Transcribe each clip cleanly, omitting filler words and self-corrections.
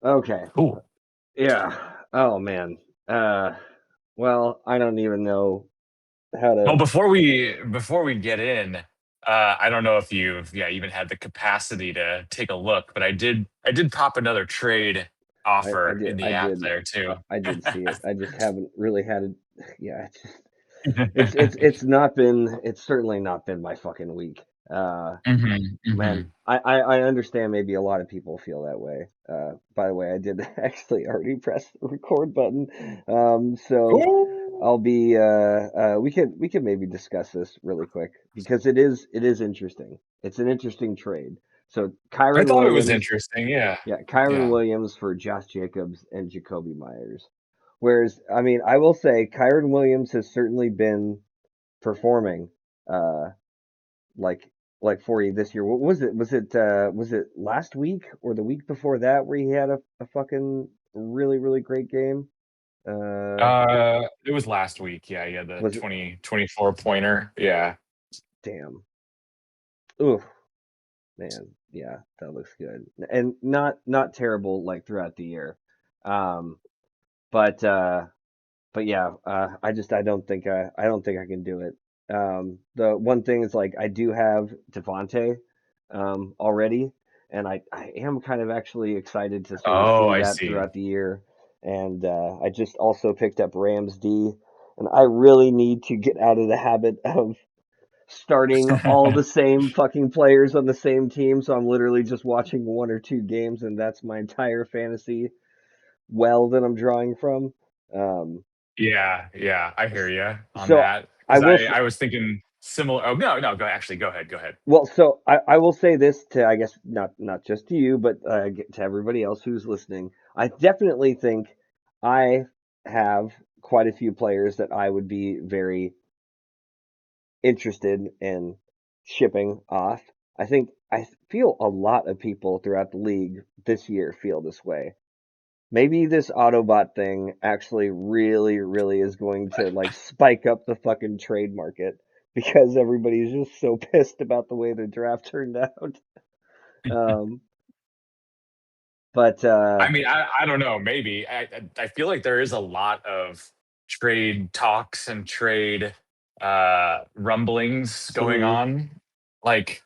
Okay. Cool. Yeah. Oh man. Uh well, I don't even know how Well, to. before we get in, I don't know if you've even had the capacity to take a look, but I did pop another trade I offer did in the I app did there too. I did see it. I just haven't really had it. Yeah, it's not been it's certainly not been my fucking week. Hmm. Man, Hmm. I understand maybe a lot of people feel that way. By the way, I did actually already press the record button. So Ooh. I'll be we could maybe discuss this really quick because it is interesting. It's an interesting trade. So I Kyron thought it was Williams, interesting. Yeah. yeah, Kyron Yeah. Williams for Josh Jacobs and Jacoby Myers. Whereas, I mean, I will say Kyron Williams has certainly been performing. Uh, like for you this year. What was it? Was it last week or the week before that where he had a fucking really great game? It was last week. Yeah, yeah, the Was it 2024 pointer. Yeah. damn. Oof, man. Yeah, that looks good. And not terrible like throughout the year. Um but yeah, I don't think I can do it. The one thing is like I do have Devontae already, and I am kind of actually excited to sort of Oh, see I that see. throughout the year. And I just also picked up Rams D, and I really need to get out of the habit of starting all the same fucking players on the same team. So I'm literally just watching one or two games, and that's my entire fantasy well that I'm drawing from. Um, Yeah, yeah, I hear you on so that I because will. I was thinking similar. Oh no, no, go actually go ahead, go ahead. Well, so I will say this to, I guess, not just to you, but to everybody else who's listening. I definitely think I have quite a few players that I would be very interested in shipping off. I feel a lot of people throughout the league this year feel this way. Maybe this Autobot thing actually really is going to like spike up the fucking trade market because everybody's just so pissed about the way the draft turned out. Um, but I mean, I don't know. Maybe I feel like there is a lot of trade talks and trade rumblings going mhm. on. Like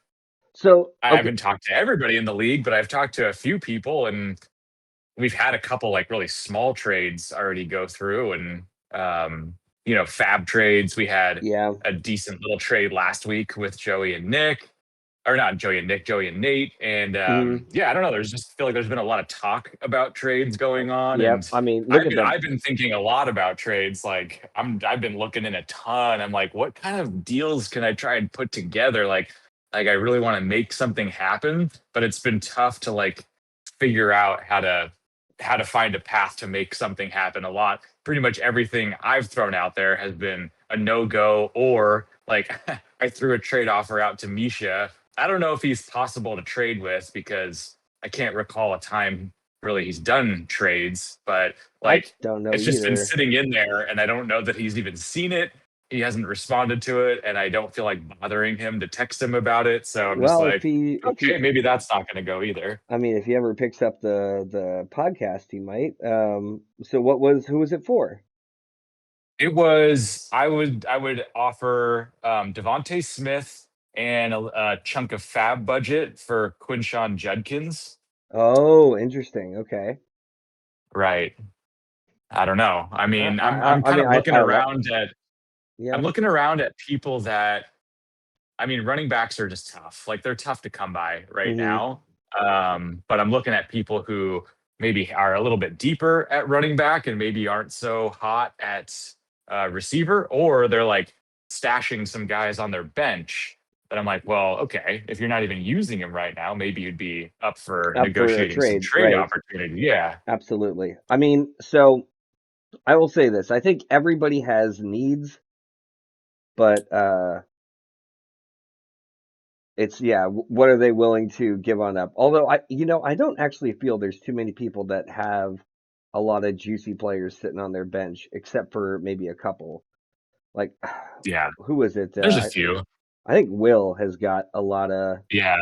So I okay, haven't talked to everybody in the league, but I've talked to a few people, and we've had a couple like really small trades already go through, and fab trades. We had yeah, a decent little trade last week with Joey and Nick, or not Joey and Nick, Joey and Nate. And mhm, yeah, I don't know. There's just feel like there's been a lot of talk about trades going on, yeah. and I mean, look I've at been the. I've been thinking a lot about trades. Like I've been looking in a ton. I'm like, what kind of deals can I try and put together? Like I really want to make something happen, but it's been tough to like figure out how to find a path to make something happen. A lot, pretty much everything I've thrown out there has been a no go, or like I threw a trade offer out to Misha. I don't know if he's possible to trade with because I can't recall a time really he's done trades, but I like don't know it's just been either. sitting in there and I don't know that he's even seen it. He hasn't responded to it, and I don't feel like bothering him to text him about it. So I'm just Well, if like, he if okay, he maybe that's not going to go either. I mean, if he ever picks up the podcast, he might. So who was it for? It was I would offer Devonte Smith and a chunk of fab budget for Quinshawn Judkins. Oh, interesting. Okay. Right. I don't know. I I mean, I'm I, I'm I kind mean, of looking I like. around at Yeah. I'm looking around at people that I mean, running backs are just tough. Like they're tough to come by right Hmm. now. But I'm looking at people who maybe are a little bit deeper at running back and maybe aren't so hot at receiver, or they're like stashing some guys on their bench. That I'm like, well, okay, if you're not even using them right now, maybe you'd be up for Up for a negotiating some trade, trade right? opportunity. Yeah. Absolutely. I mean, so I will say this. I think everybody has needs, but it's yeah, what are they willing to give on up? Although I don't actually feel there's too many people that have a lot of juicy players sitting on their bench, except for maybe a couple. Like, Yeah. who is it? There's a few. I think Will has got a lot of. Yeah.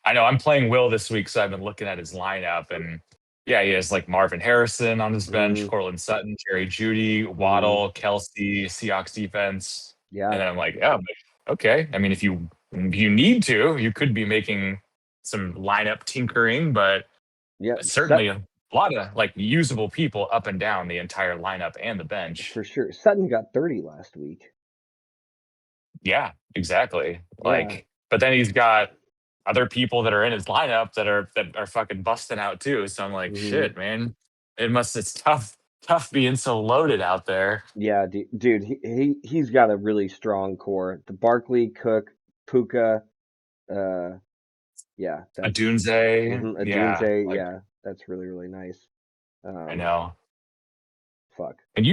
I know I'm playing Will this week, so I've been looking at his lineup, and Yeah, he has like Marvin Harrison on his bench, Mm, Cortland Sutton, Jerry Judy, mm, Waddle, Kelsey, Seahawks defense. yeah, And then I'm like, yeah, but okay. I mean, if you need to, you could be making some lineup tinkering, but yeah, certainly a lot of like usable people up and down the entire lineup and the bench. for sure. Sutton got 30 last week. Yeah, exactly. Yeah. Like, but then he's got other people that are in his lineup that are fucking busting out too. So I'm like, Hmm. shit, man. It's tough being so loaded out there. Yeah, dude, he's got a really strong core. The Barkley, Cook, Puka, uh, yeah, A that's Dunze, a yeah, Dunze, like yeah, that's really really nice. I Um, know. fuck. And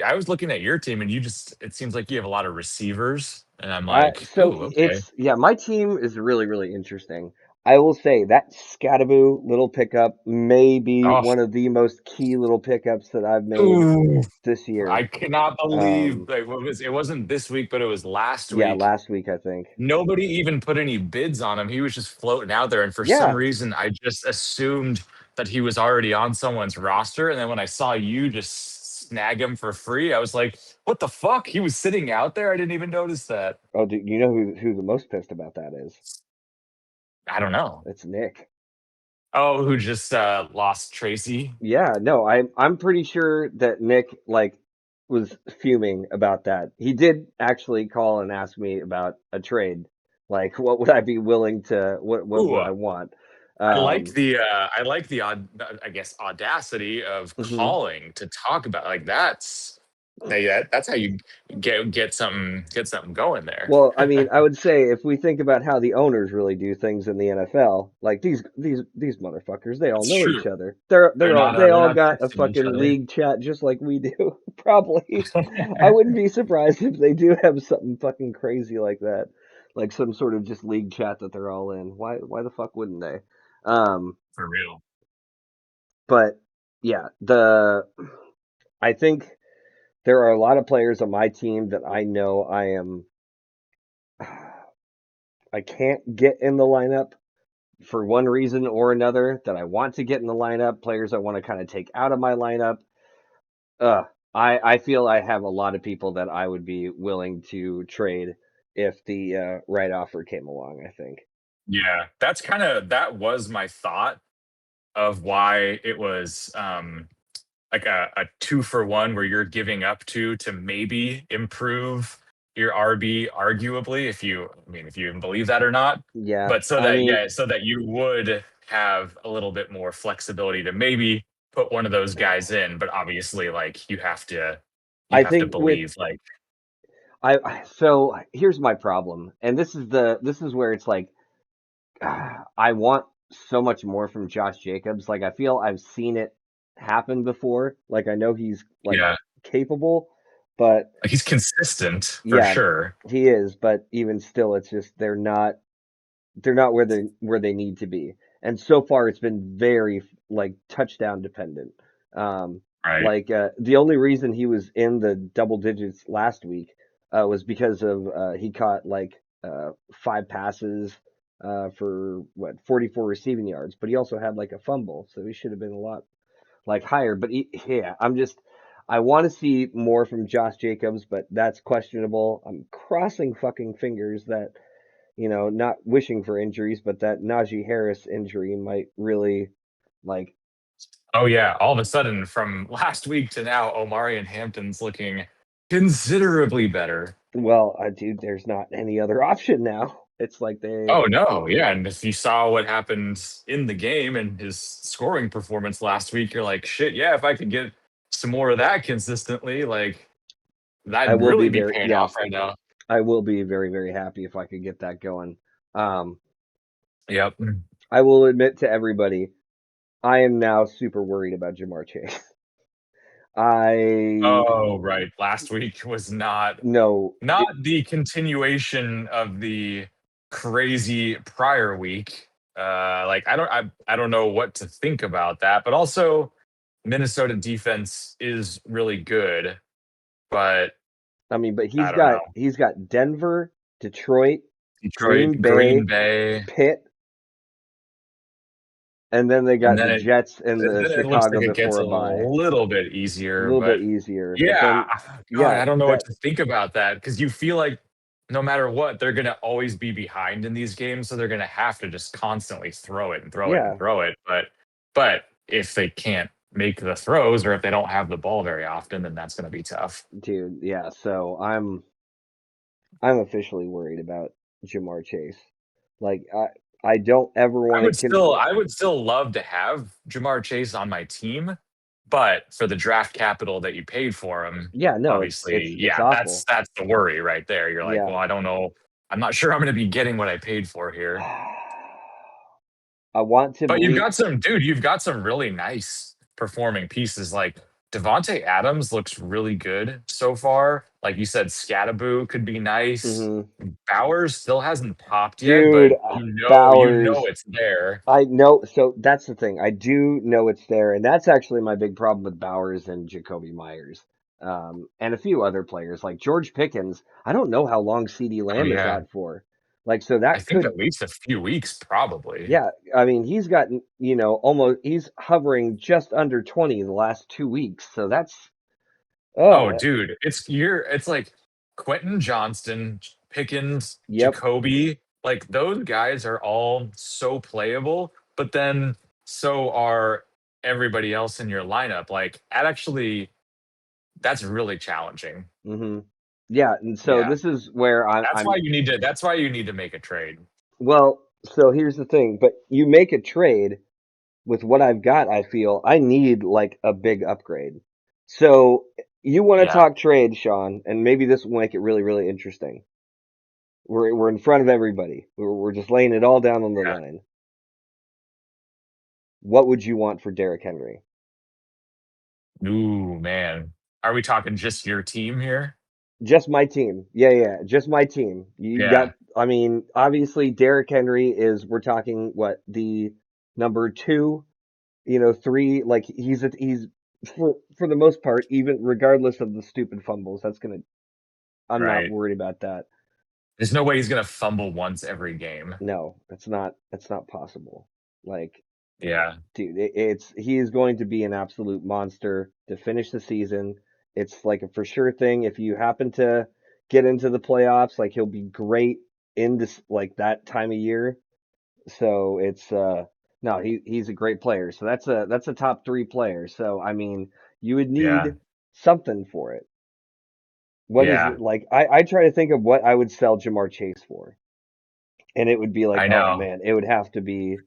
I was looking at your team and it seems like you have a lot of receivers. And I'm I like, so ooh, okay. it's yeah, my team is really really interesting. I will say that Scattaboo little pickup may be Oh, one of the most key little pickups that I've made ooh, this I year. cannot believe Um, like it wasn't this week, but it was last yeah, week. last week I think. Nobody even put any bids on him. He was just floating out there. And for some Yeah. reason, I just assumed that he was already on someone's roster. And then when I saw you just snag him for free, I was like, what the fuck? He was sitting out there. I didn't even notice that. Oh, dude, you know who the most pissed about that is? I don't know. It's Nick. Oh, who just lost Tracy? Yeah, no, I'm pretty sure that Nick like was fuming about that. He did actually call and ask me about a trade. Like, what would I be willing to? What would Ooh, I want? Um, I like the I guess audacity of mhm. calling to talk about like that's how you get something going there. Well, I mean, I would say if we think about how the owners really do things in the NFL, like these motherfuckers, they all That's know true. each other. They They're all not got a texting each fucking other. league chat just like we do. Probably. I wouldn't be surprised if they do have something fucking crazy like that. Like some sort of just league chat that they're all in. Why the fuck wouldn't they? Um, For real. but yeah, the I think there are a lot of players on my team that I know I can't get in the lineup for one reason or another that I want to get in the lineup, players I want to kind of take out of my lineup. Uh, I feel I have a lot of people that I would be willing to trade if the right offer came along, I think. Yeah, that was my thought of why it was like a 2 for 1 where you're giving up to maybe improve your RB arguably if you even believe that or not. Yeah, But I mean, so that you would have a little bit more flexibility to maybe put one of those guys in, but obviously like you I have to think with believe like so here's my problem, and this is where it's like I want so much more from Josh Jacobs. Like I feel I've seen it happen before. Like I know he's like yeah, capable, but like he's consistent for yeah, sure. he is. But even still, it's just they're not where they need to be. And so far, it's been very like touchdown dependent. Um, Right. the only reason he was in the double digits last week was because of he caught like 5 passes for what 44 receiving yards, but he also had like a fumble, so he should have been a lot like higher. But yeah, I want to see more from Josh Jacobs, but that's questionable. I'm crossing fucking fingers that not wishing for injuries, but that Najee Harris injury might really like. Oh yeah, all of a sudden from last week to now, Omari and Hampton's looking considerably better. Well, dude, there's not any other option now. It's like they, Oh no, yeah, and if you saw what happened in the game and his scoring performance last week, you're like, shit, yeah, if I could get some more of that consistently, like I that'd will be really be very, paying yeah, off right now. I will be very, very happy if I could get that going. Um, Yep. I will admit to everybody, I am now super worried about Jamar Chase. I Oh, right. Last week was know, not the continuation of the crazy prior week. Like I don't know what to think about that, but also Minnesota defense is really good, but I mean, but I don't know. he's got Denver, Detroit, Detroit, Green Green Bay, Bay. Pitt. and then they And got then the Jets and the then it looks Chicago like it gets before a a bye. little bit A easier, little bit but easier, but yeah, then God, yeah, I don't know what that to think about that because you feel like no matter what, they're gonna always be behind in these games, so they're gonna have to just constantly throw it and throw it and yeah, throw it. But if they can't make the throws or if they don't have the ball very often, then that's gonna be tough. dude, yeah. So I'm officially worried about Jamar Chase. Like I don't ever want to I would still love to have Jamar Chase on my team, but for the draft capital that you paid for him, yeah, no, obviously, it's yeah, awful. that's the worry right there. You're like, Yeah. well, I don't know. I'm not sure I'm going to be getting what I paid for here. I want to But believe. you've got some really nice performing pieces. Like Devonte Adams looks really good so far. Like you said, Scattaboo could be nice. Mhm. Bowers still hasn't popped yet, Dude, but you know Bowers. it's there. I know. So that's the thing. I do know it's there, and that's actually my big problem with Bowers and Jacoby Myers, and a few other players like George Pickens. I don't know how long CD Oh Lamb is yeah. out for. Like, so I that think could, at least a few weeks, probably. yeah. I mean, he's gotten, almost. He's hovering just under 20 the last 2 weeks. So that's, Oh, oh, dude, it's like Quentin Johnston, Pickens, yep. Jacoby, like those guys are all so playable, but then so are everybody else in your lineup. Like that actually that's really challenging. Hmm. Yeah, and so Yeah. this is where I'm. That's why you need to make a trade. Well, so here's the thing. But you make a trade with what I've got, I feel I need like a big upgrade. So you want to Yeah. talk trade, Sean, and maybe this will make it really, really interesting. We're in front of everybody. We're just laying it all down on the Yeah. line. What would you want for Derrick Henry? Ooh, man. Are we talking just your team here? Just my team. Yeah, yeah, just my team. You got. Yeah. I mean, obviously Derrick Henry is. We're talking what the number two. Three. Like he's for the most part, even regardless of the stupid fumbles. I'm not Right. worried about that. There's no way he's gonna fumble once every game. No, that's not possible. Like, Yeah. dude, he is going to be an absolute monster to finish the season. It's like a for sure thing. If you happen to get into the playoffs, like he'll be great in this like that time of year. So it's no, he's a great player. So that's a top three player. So I mean, you would Yeah. need something for it. What is Yeah. it like? I try to think of what I would sell Jamar Chase for. And it would be like, I oh know. man, it'd have to be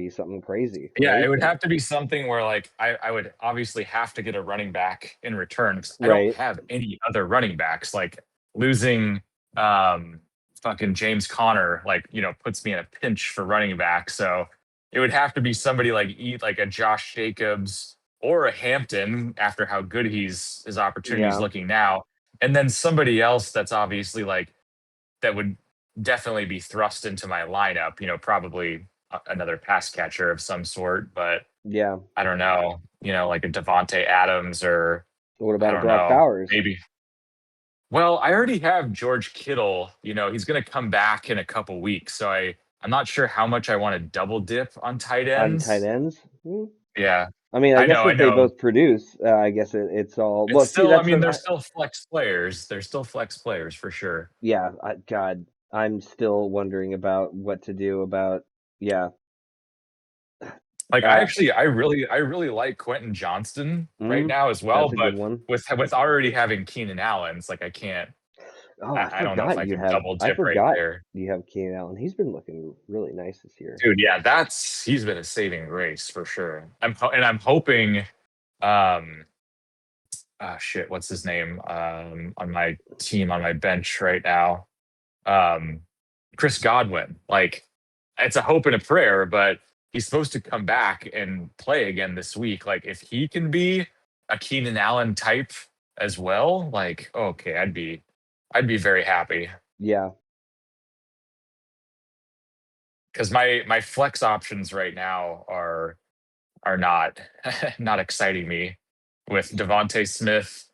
something crazy, Yeah, right? it would have to be something where like I would obviously have to get a running back in return because I don't Right. have any other running backs. Like losing um fucking James Conner, like, puts me in a pinch for running back. So it would have to be somebody like like a Josh Jacobs or a Hampton after how good his opportunities Yeah. looking now. And then somebody else that's obviously like that would definitely be thrust into my lineup, probably another pass catcher of some sort, but Yeah. I don't know, like a Devonte Adams or What I about a don't Brock know, Bowers? maybe. Well, I already have George Kittle, he's going to come back in a couple weeks, so I'm not sure how much I want to double dip on tight On tight ends. ends? Hmm. Yeah. I mean, I guess I if they know. both produce, I guess it's all. It's Well, see, still I that's mean, the. they're still flex players. They're still flex players for sure. Yeah. God, I'm still wondering about what to do about. Yeah. Like Uh. I really like Quentin Johnston right Mm, now as well, that's a good but one. with already having Keenan Allen, it's like I can't. Oh, I don't know if I can double I dip right forgot there, you have Keenan Allen. He's been looking really nice this year. dude. Yeah, that's he's been a saving grace for sure. I'm hoping. Um, shit, what's his name? On my team on my bench right now, um, Chris Godwin. Like, it's a hope and a prayer, but he's supposed to come back and play again this week. Like, if he can be a Keenan Allen type as well, like, okay, I'd be very happy Yeah. because my flex options right now are not not exciting me with Devonte Smith.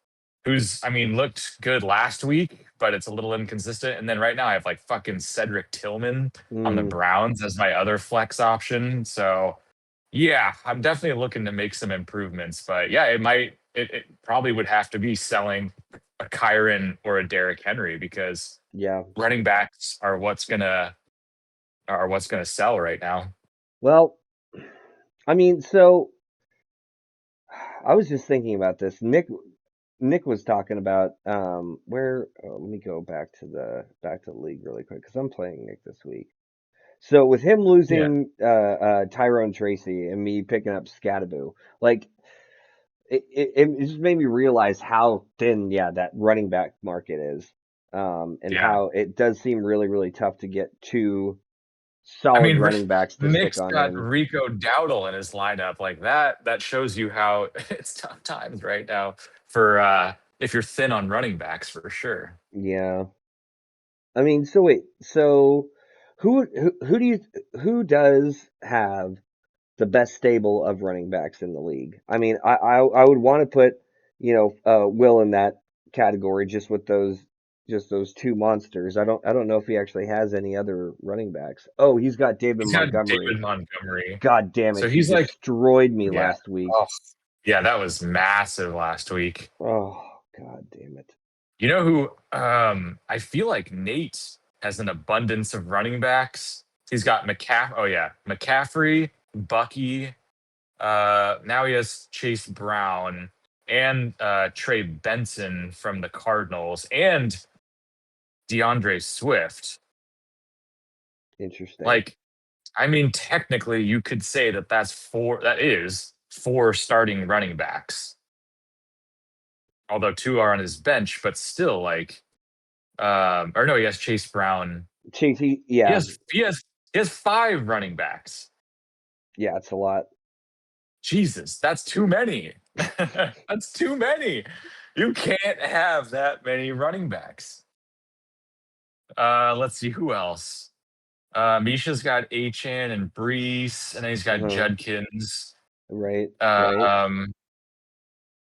who's, I mean, looked good last week, but it's a little inconsistent. And then right now I have like fucking Cedric Tillman on the Mm, Browns as my other flex option. So yeah, I'm definitely looking to make some improvements. But yeah, it probably would have to be selling a Kyron or a Derrick Henry because yeah. running backs are what's gonna sell right now. Well, I mean, so I was just thinking about this. Nick was talking about where let me go back to the league really quick because I'm playing Nick this week. So with him Yeah. losing Tyrone Tracy and me picking up Scattaboo, like it just made me realize how thin, yeah, that running back market is, and Yeah. how it does seem really, really tough to get two I solid mean, running backs to stick Nick's on got in. Rico Dowdle in his lineup. Like that, that shows you how it's tough times right now for if you're thin on running backs for sure. Yeah, I mean, so wait, so who do you who does have the best stable of running backs in the league? I mean, I would want to put Will in that category just those two monsters. I don't know if he actually has any other running backs. Oh, he's got David He's got Montgomery. David Montgomery. God damn it, So he he's like, destroyed me yeah. last week. Oh, yeah, that was massive last week. Oh, god damn it. You know who I feel like Nate has an abundance of running backs. He's got McCaffrey, Bucky, now he has Chase Brown and Trey Benson from the Cardinals and DeAndre Swift. Interesting. Like, I mean, technically, you could say that that is four starting running backs, although two are on his bench, but still, like, or no, he has Chase Brown. Chase, He yeah, has he has he has five running backs. yeah, it's a lot. Jesus, that's too many. That's too many. You can't have that many running backs. Let's see who else. Misha's got Achan and Brees, and then he's got Uh-huh. Judkins. Right, right. Um,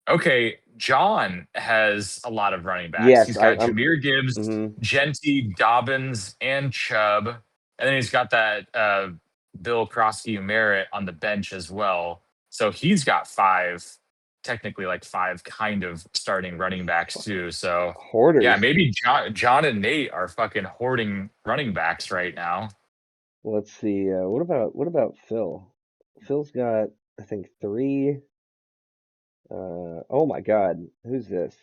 okay, John has a lot of running backs. Yes, He's got I'm. Jameer Gibbs, Mhm. Genty, Dobbins, and Chubb, and then he's got that Bill Krosky Merritt on the bench as well. So he's got five, technically like five kind of starting running backs too. So yeah, Hoarders. maybe John and Nate are fucking hoarding running backs right now. Let's see. What about Phil? Phil's got, I think, three. Oh my God, who's this?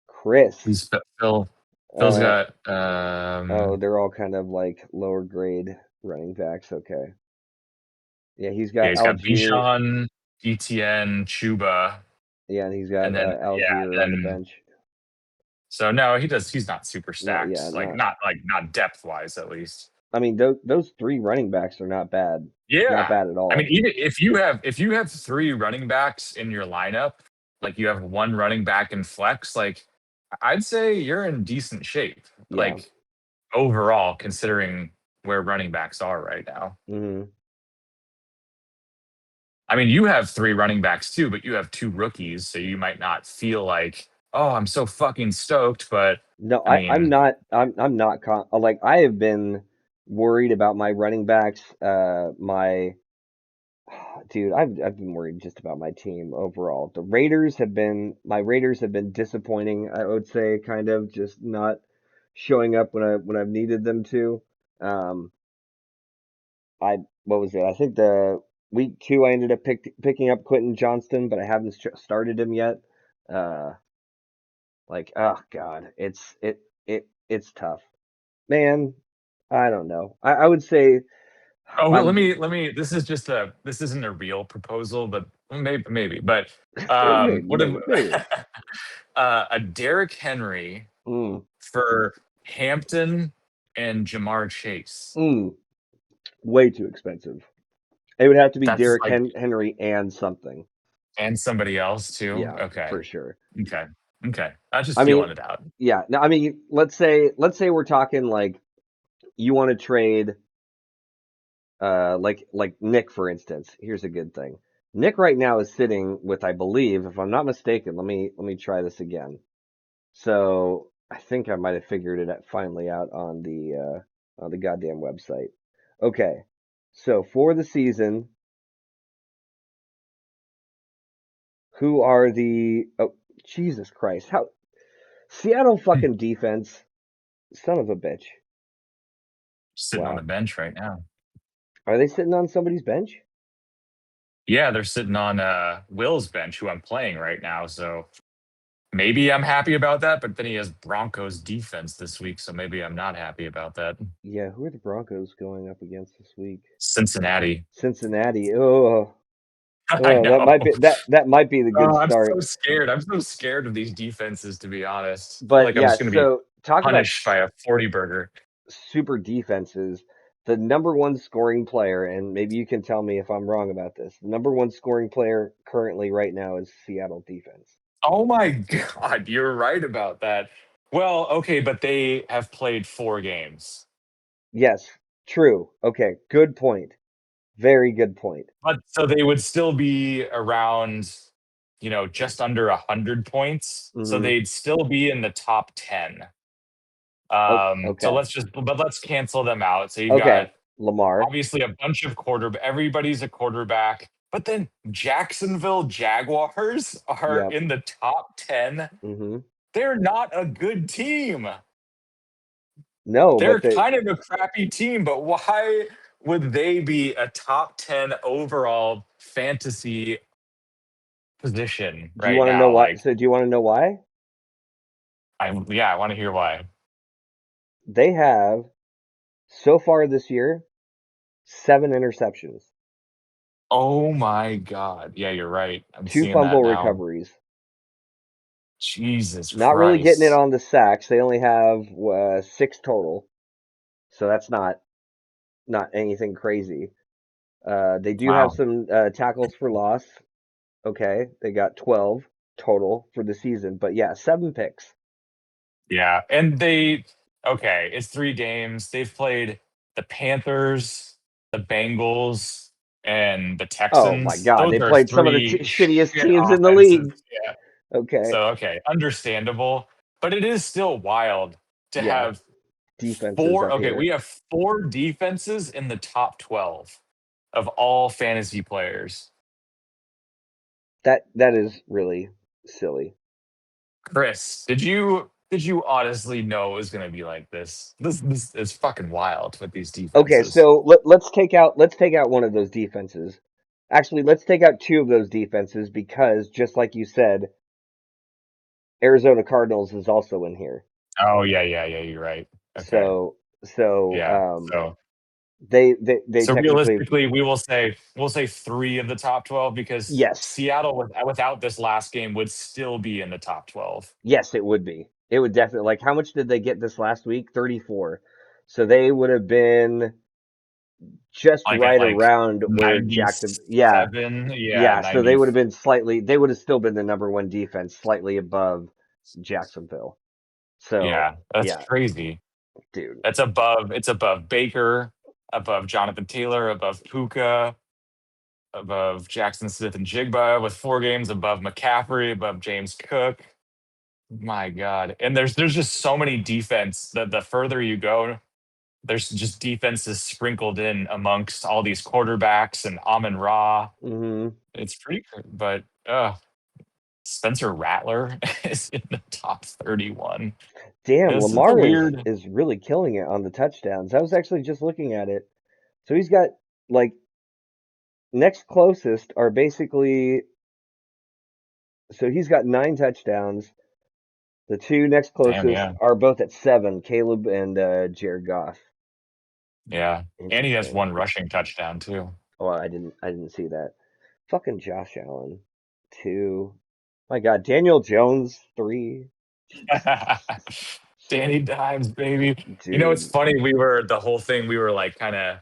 Chris. He's Phil. Phil's Uh, got oh, they're all kind of like lower grade running backs. Okay. Yeah, he's yeah, got he's got Algier. Bichon, ETN, Chuba, Yeah, and he's got and then Algier yeah, on the then bench. so no, he's not super No, yeah, stacked, not. like not depth wise at least. I mean, those three running backs are not bad. Not Yeah. bad at I mean, all. even if you have three running backs in your lineup, like you have one running back in flex, like I'd say you're in decent shape. Yeah. Like overall, considering where running backs are right now. Hmm. I mean, you have three running backs too, but you have two rookies, so you might not feel like, oh, I'm so fucking stoked. But No, I I'm mean, not. I'm not. Like I have been worried about my running backs. My dude, I've been worried just about my team overall. My Raiders have been disappointing. I would say, kind of just not showing up when I've needed them to. Um, I what was it? I think the week two I ended up picking up Quentin Johnston, but I haven't started him yet. Uh, like oh god, it's tough, man. I don't know. I would say oh well, I'm this isn't a real proposal, but maybe. But what if maybe. a Derrick Henry Mm, for Hampton and Jamar Chase? mm, way too expensive. It would have to be That's Derrick like Henry and something. and somebody else too. Yeah, Okay, for sure. okay, okay. I'm just I mean, feeling it out. yeah. No, I mean, let's say we're talking like you want to trade like Nick for instance. Here's a good thing. Nick right now is sitting with, I believe, if I'm not mistaken, let me try this again. So I think I might have figured it out, finally out on the goddamn website. Okay. So for the season, who are the oh Jesus Christ. How Seattle fucking defense, son of a bitch. Sitting on the Wow. bench right now. Are they sitting on somebody's bench? Yeah, they're sitting on Will's bench, who I'm playing right now. So maybe I'm happy about that, but then he has Broncos defense this week, so maybe I'm not happy about that. Yeah, who are the Broncos going up against this week? Cincinnati. Cincinnati. Oh, I oh, that know. might be that might be the good Oh, I'm start. so scared. I'm so scared of these defenses, to be honest. I feel But like I'm yeah, just going to be so talk about punished by a 40 burger. super defenses. The number one scoring player, and maybe you can tell me if I'm wrong about this. The number one scoring player currently right now is Seattle defense. Oh my God, you're right about that. Well, okay, but they have played 4 games. Yes, true. Okay, good point. Very good point. But so they would still be around, just under 100 points. So Hmm. they'd still be in the top 10. Oh, So okay. let's cancel them out. So you've got Okay. Lamar. obviously a bunch of everybody's a quarterback, but then Jacksonville Jaguars are Yep. in the top 10. Hmm. They're not a good team. No, They're but they. kind of a crappy team, but why would they be a top 10 overall fantasy position Do you right want to know now? why? Like, So, do you want to know why? yeah, I want to hear why. They have so far this year 7 interceptions, Oh my God. Yeah, you're right. I'm two seeing that fumble now. recoveries. Jesus Not really getting it Christ. on the sacks. They only have 6 total, so that's not anything crazy. They do have Wow. some tackles for loss. Okay, they got 12 total for the season, but yeah, 7 picks. Yeah. Okay, it's 3 games. They've played the Panthers, the Bengals, and the Oh my Texans. God, Those they are played some of the three shittiest shit teams in the offenses. league. Yeah. Okay, So, okay, understandable. But it is still wild to yeah, have defenses four. up Okay, we here. have 4 defenses in the top 12 of all fantasy players. That is really silly. Chris, did you honestly know it was going to be like this? This is fucking wild with these Okay, defenses. so let's take out one of those defenses. Actually, let's take out two of those defenses because just like you said, Arizona Cardinals is also in here. Oh yeah, yeah, yeah. You're right. Okay. So so Yeah. they So technically realistically, we'll say 3 of the top 12 because yes. Seattle without this last game would still be in the top 12. Yes, it would be. It would definitely like how much did they get this last week? 34. So they would have been just Like at right like around where Jackson yeah. 97. Yeah, Yeah, so they 90. would have been slightly they would have still been the number one defense, slightly above Jacksonville. So, Yeah, that's yeah, crazy. dude. It's above Baker, above Jonathan Taylor, above Puka, above Jackson Smith and Jigba with 4 games, above McCaffrey, above James Cook. My God. And there's just so many defense that the further you go, there's just defenses sprinkled in amongst all these quarterbacks and Amon Ra. Hmm. It's pretty, but Spencer Rattler is in the top 31. Damn, It's a Lamar is weird. is really killing it on the touchdowns. I was actually just looking at it. So he's got like next closest are basically so he's got 9 touchdowns. The two next Damn, closest yeah. are both at 7, Caleb and Jared Goff. Yeah. And he has Interesting. 1 rushing touchdown too. Oh, I didn't see that. Fucking Josh Allen, 2. My God, Daniel Jones, 3. Danny Dimes, baby. It's Dude, funny. The whole thing, we were like kind of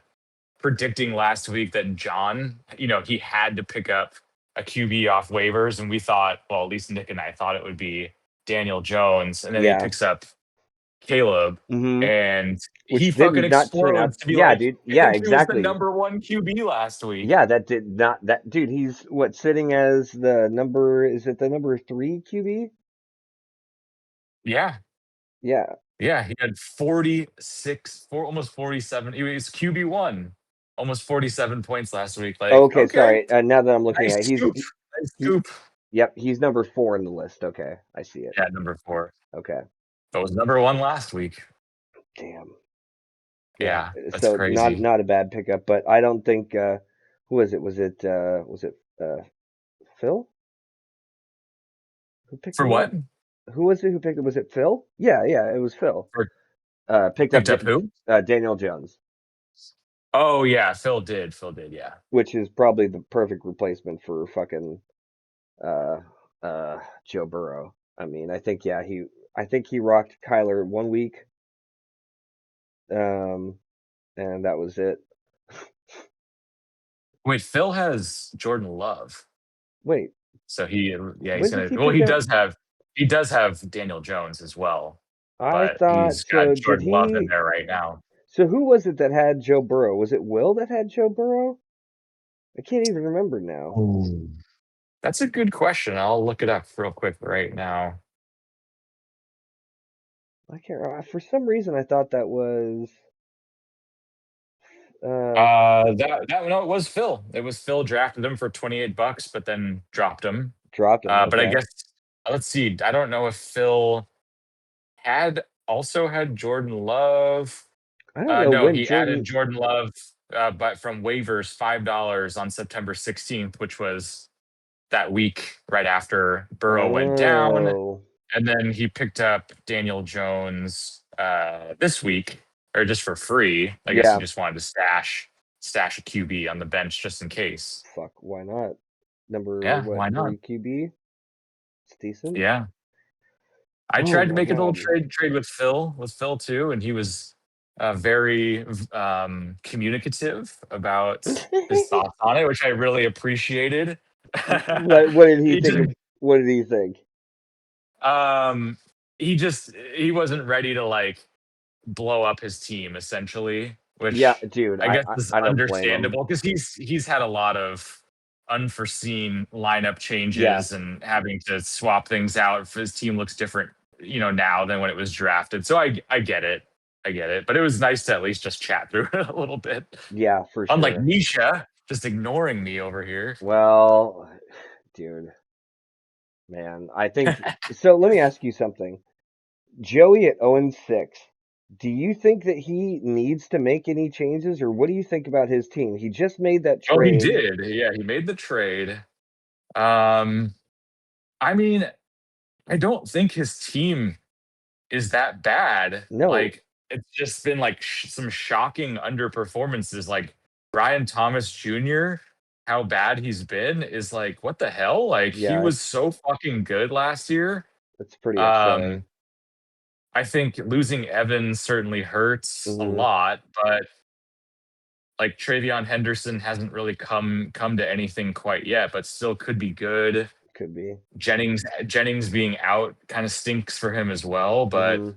predicting last week that John, he had to pick up a QB off waivers. And we thought, well, at least Nick and I thought it would be Daniel Jones. And then he yeah, picks up Caleb, Hmm. and he Which fucking did not turn out. explodes to be Yeah, like, dude. I Yeah, think he was the exactly. number one QB last week. Yeah, that did not. That dude. He's what, sitting as the number? Is it the number three QB? Yeah, Yeah. yeah, he had 46, almost 47. He was QB1, almost 47 points last week. Like, Okay, okay, sorry. Now that I'm looking nice at it, scoop, nice he scoop. yep, he's number four in the list. Okay, I see it. Yeah, number 4. Okay. That was number 1 last week. Damn. Yeah. Yeah, that's So crazy. not a bad pickup, but I don't think who was it? Was it Phil who picked For him up? what? Who was it who picked it? Was it Phil? Yeah, yeah, it was Phil. For Picked up picked up who? Daniel Jones, Oh yeah, Phil did. Phil did. Yeah. which is probably the perfect replacement for fucking uh Joe Burrow. I mean, I think he rocked Kyler 1 week, um, and that was it. Wait, Phil has Jordan Love. Wait, So yeah, he's when did gonna. he Well, pick up? he does have Daniel Jones as well, I but thought he's got so. Did Jordan Love in he? there right now. So who was it that had Joe Burrow? Was it Will that had Joe Burrow? I can't even remember now. Ooh. That's a good question. I'll look it up real quick right now. I can't. For some reason, I thought that was uh That no, it was Phil. It was Phil drafted him for $28, but then dropped him. dropped him. But I Okay, guess let's see. I don't know if Phil had also had Jordan Love. I don't know No, when he added Jordan. Jordan Love, but from waivers $5 on September 16th, which was that week right after Burrow went down, Oh, and then he picked up Daniel Jones this week, or just for free. I guess he yeah. just wanted to stash a QB on the bench just in case. Fuck, why not? Number Yeah, what? why not? 3 QB. It's decent. Yeah, I Oh tried to my make a little god. trade with Phil too, and he was very communicative about his thoughts on it, which I really appreciated. What did he he think just of? What did he think? um he wasn't ready to like blow up his team essentially, Yeah, which dude, I guess is I don't blame him. understandable because he's had a lot of unforeseen lineup Yeah, changes and having to swap things out if his team looks different, now than when it was drafted. So I get it. I get it. But it was nice to at least just chat through it a little bit. yeah, for Unlike sure. Nisha, just ignoring me over here. Well, dude, man, I think so. Let me ask you something. Joey at 0 and 6. Do you think that he needs to make any changes, or what do you think about his team? He just made that Oh, he trade. did. Yeah, he made the trade. Um, I mean, I don't think his team is that bad. No, Like it's just been like some shocking underperformances. Like Brian Thomas Jr., how bad he's been is like what the hell? Like he yeah, was so fucking good last year. it's pretty upsetting. Um, I think losing Evans certainly hurts a Hmm. lot, but like Travion Henderson hasn't really come to anything quite yet, but still could be good. Could be. Jennings being out kind of stinks for him as well, but Hmm.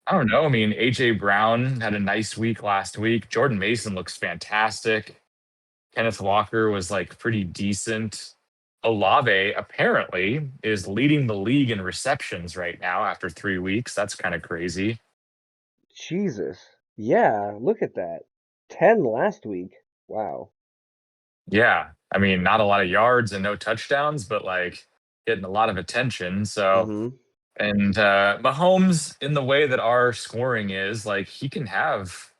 I don't know. I mean, AJ Brown had a nice week last week. Jordan Mason looks fantastic. Kenneth Walker was like pretty decent. Olave apparently is leading the league in receptions right now after 3 weeks. That's kind of crazy. Jesus. Yeah, look at that. 10 last week. Wow. Yeah. I mean, not a lot of yards and no touchdowns, but like getting a lot of attention. So, Hmm. and Mahomes, in the way that our scoring is, like he can have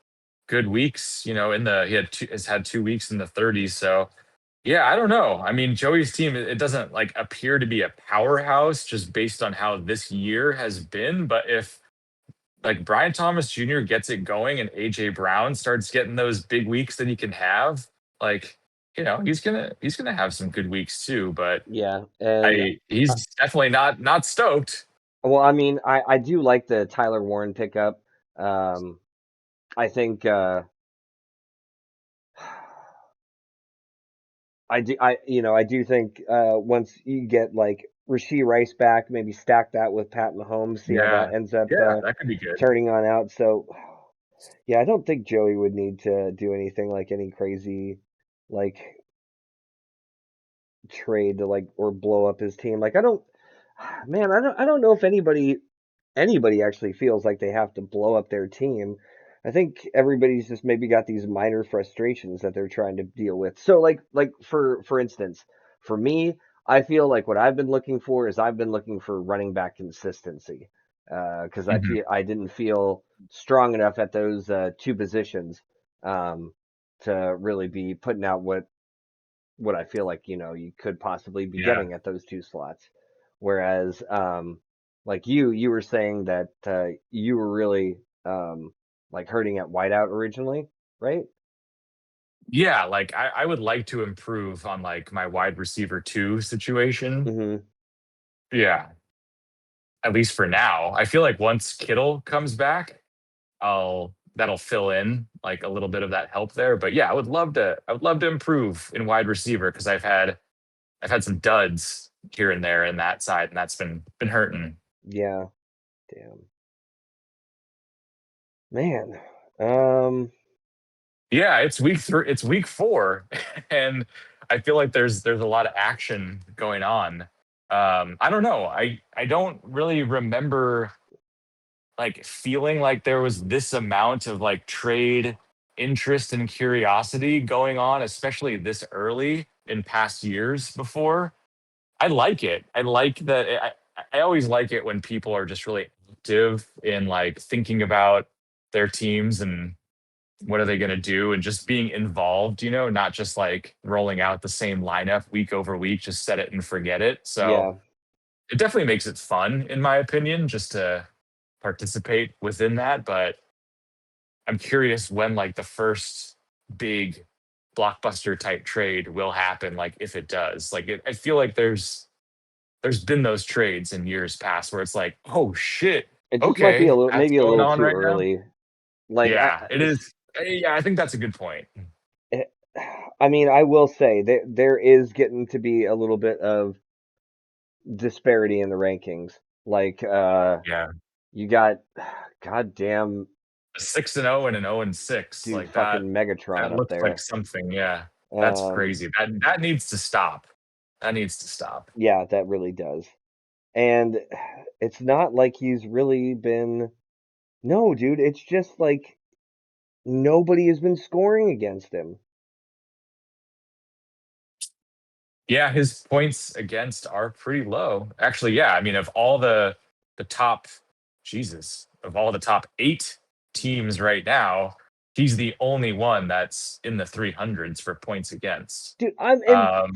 good weeks, has had 2 weeks in the 30s. So yeah, I don't know. I mean, Joey's team, it doesn't like appear to be a powerhouse just based on how this year has been. But if like Brian Thomas Jr. gets it going and AJ Brown starts getting those big weeks that he can have, like, he's gonna have some good weeks too. But Yeah, and uh, he's definitely not stoked. well, I mean, I do like the Tyler Warren pickup. Um, I think I do think once you get like Rasheed Rice back, maybe stack that with Pat Mahomes, see how Yeah. that ends up Yeah, that could be good. turning on out. So, yeah, I don't think Joey would need to do anything like any crazy, like trade to like or blow up his team. Like I don't, man, I don't know if anybody actually feels like they have to blow up their team. I think everybody's just maybe got these minor frustrations that they're trying to deal with. So like for instance, for me, I feel like what I've been looking for is I've been looking for running back consistency. Because Mhm. I didn't feel strong enough at those two positions um, to really be putting out what I feel like, you could possibly be Yeah. getting at those two slots. Whereas, like you were saying that you were really like hurting at wideout originally, right? Yeah, like I would like to improve on like my wide receiver two situation. Hmm. Yeah, at least for now. I feel like once Kittle comes back, I'll that'll fill in like a little bit of that help there. But yeah, I would love to improve in wide receiver because I've had some duds here and there in that side, and that's been hurting. Yeah, damn, man. Um, Yeah, it's week three, it's week four, and I feel like there's a lot of action going on. I don't know. I don't really remember like feeling like there was this amount of like trade interest and curiosity going on, especially this early in past years before. I like it. I like that. I always like it when people are just really active in like thinking about their teams and what are they going to do and just being involved, not just like rolling out the same lineup week over week, just set it and forget it. So yeah, it definitely makes it fun, in my opinion, just to participate within that. But I'm curious when like the first big blockbuster type trade will happen, like if it does. I feel like there's been those trades in years past where it's like, oh shit, it just might be okay, that's maybe a going little on too right now. early. Like Yeah, it is. Yeah, I think that's a good point. eh, I mean, I will say that there is getting to be a little bit of disparity in the rankings. Like, Yeah. you got goddamn 6-0 and an 0-6 dude, like fucking that. Megatron That up looks like there. something. Yeah, that's Um, crazy. That needs to stop. That needs to stop. yeah, that really does. And it's not like he's really been. No, dude, it's just like nobody has been scoring against him. Yeah, his points against are pretty low. Actually, yeah. I mean, of all the top, Jesus, of all the top 8 teams right now, he's the only one that's in the 300s for points against. Dude, Um,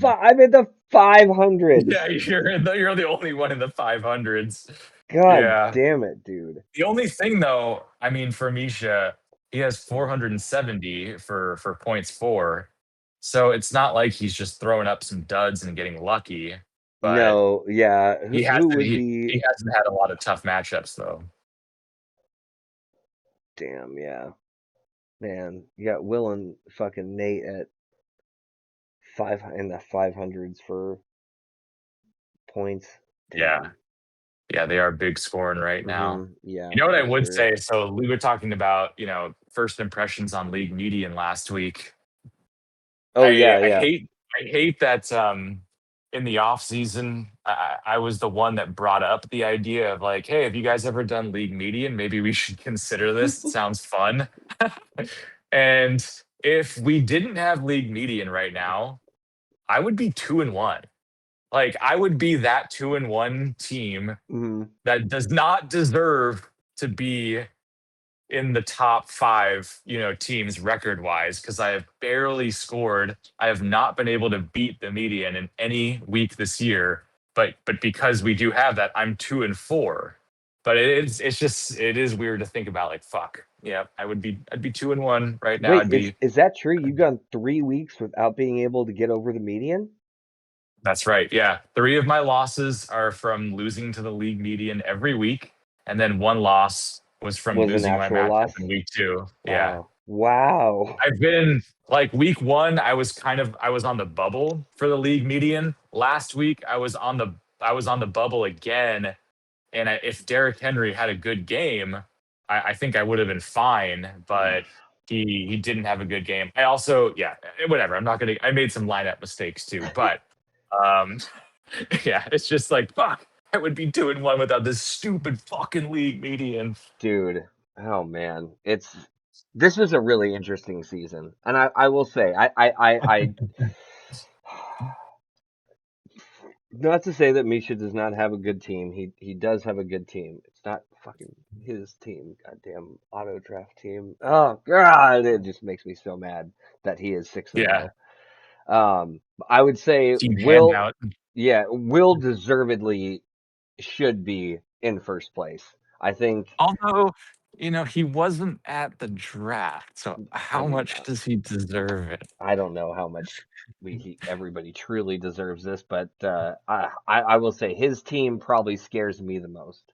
I'm in the 500s. yeah, you're the only one in the 500s. God Yeah. damn it, dude. The only thing though, I mean, for Misha, he has 470 for points for. So it's not like he's just throwing up some duds and getting lucky, but No, yeah. Who was he hasn't had a lot of tough matchups though. damn, yeah. Man, you got Will and fucking Nate at five in the 500s for points. Yeah. Damn. Yeah, they are big scoring right now. Yeah, You know what I for would sure. say? So we were talking about, first impressions on league median last week. Oh I yeah, I yeah. hate I hate that in the off season I was the one that brought up the idea of like, hey, have you guys ever done league median? Maybe we should consider this. It sounds fun. And if we didn't have league median right now, I would be 2-1. Like I would be that 2-1 team hmm that does not deserve to be in the top 5, teams record wise because I have barely scored. I have not been able to beat the median in any week this year. But because we do have that, I'm 2-4. But it is weird to think about like fuck. Yeah, I'd be 2-1 right now. Wait, I'd be is that true? You've gone 3 weeks without being able to get over the median? That's right. Yeah. 3 of my losses are from losing to the league median every week. And then one loss was from Was an losing my actual matchup loss? in week 2. Yeah. Wow. Wow. I've been like week 1, I was on the bubble for the league median. Last week, I was on the I was on the bubble again, and if Derrick Henry had a good game, I think I would have been fine. Ugh, But he didn't have a good game. I also, yeah, whatever. I'm not gonna. I made some lineup mistakes too, but um, yeah, it's just like fuck. I would be 2-1 without this stupid fucking league median. dude, oh man, this was a really interesting season, and I will say I not to say that Misha does not have a good team. He does have a good team. It's not fucking his team, goddamn auto draft team. Oh god, it just makes me so mad that he is 6-0. Yeah, I would say team handout. Will deservedly should be in first place. I think. Although, he wasn't at the draft, so I how mean, much does he deserve it? I don't know how much everybody truly deserves this, but I will say his team probably scares me the most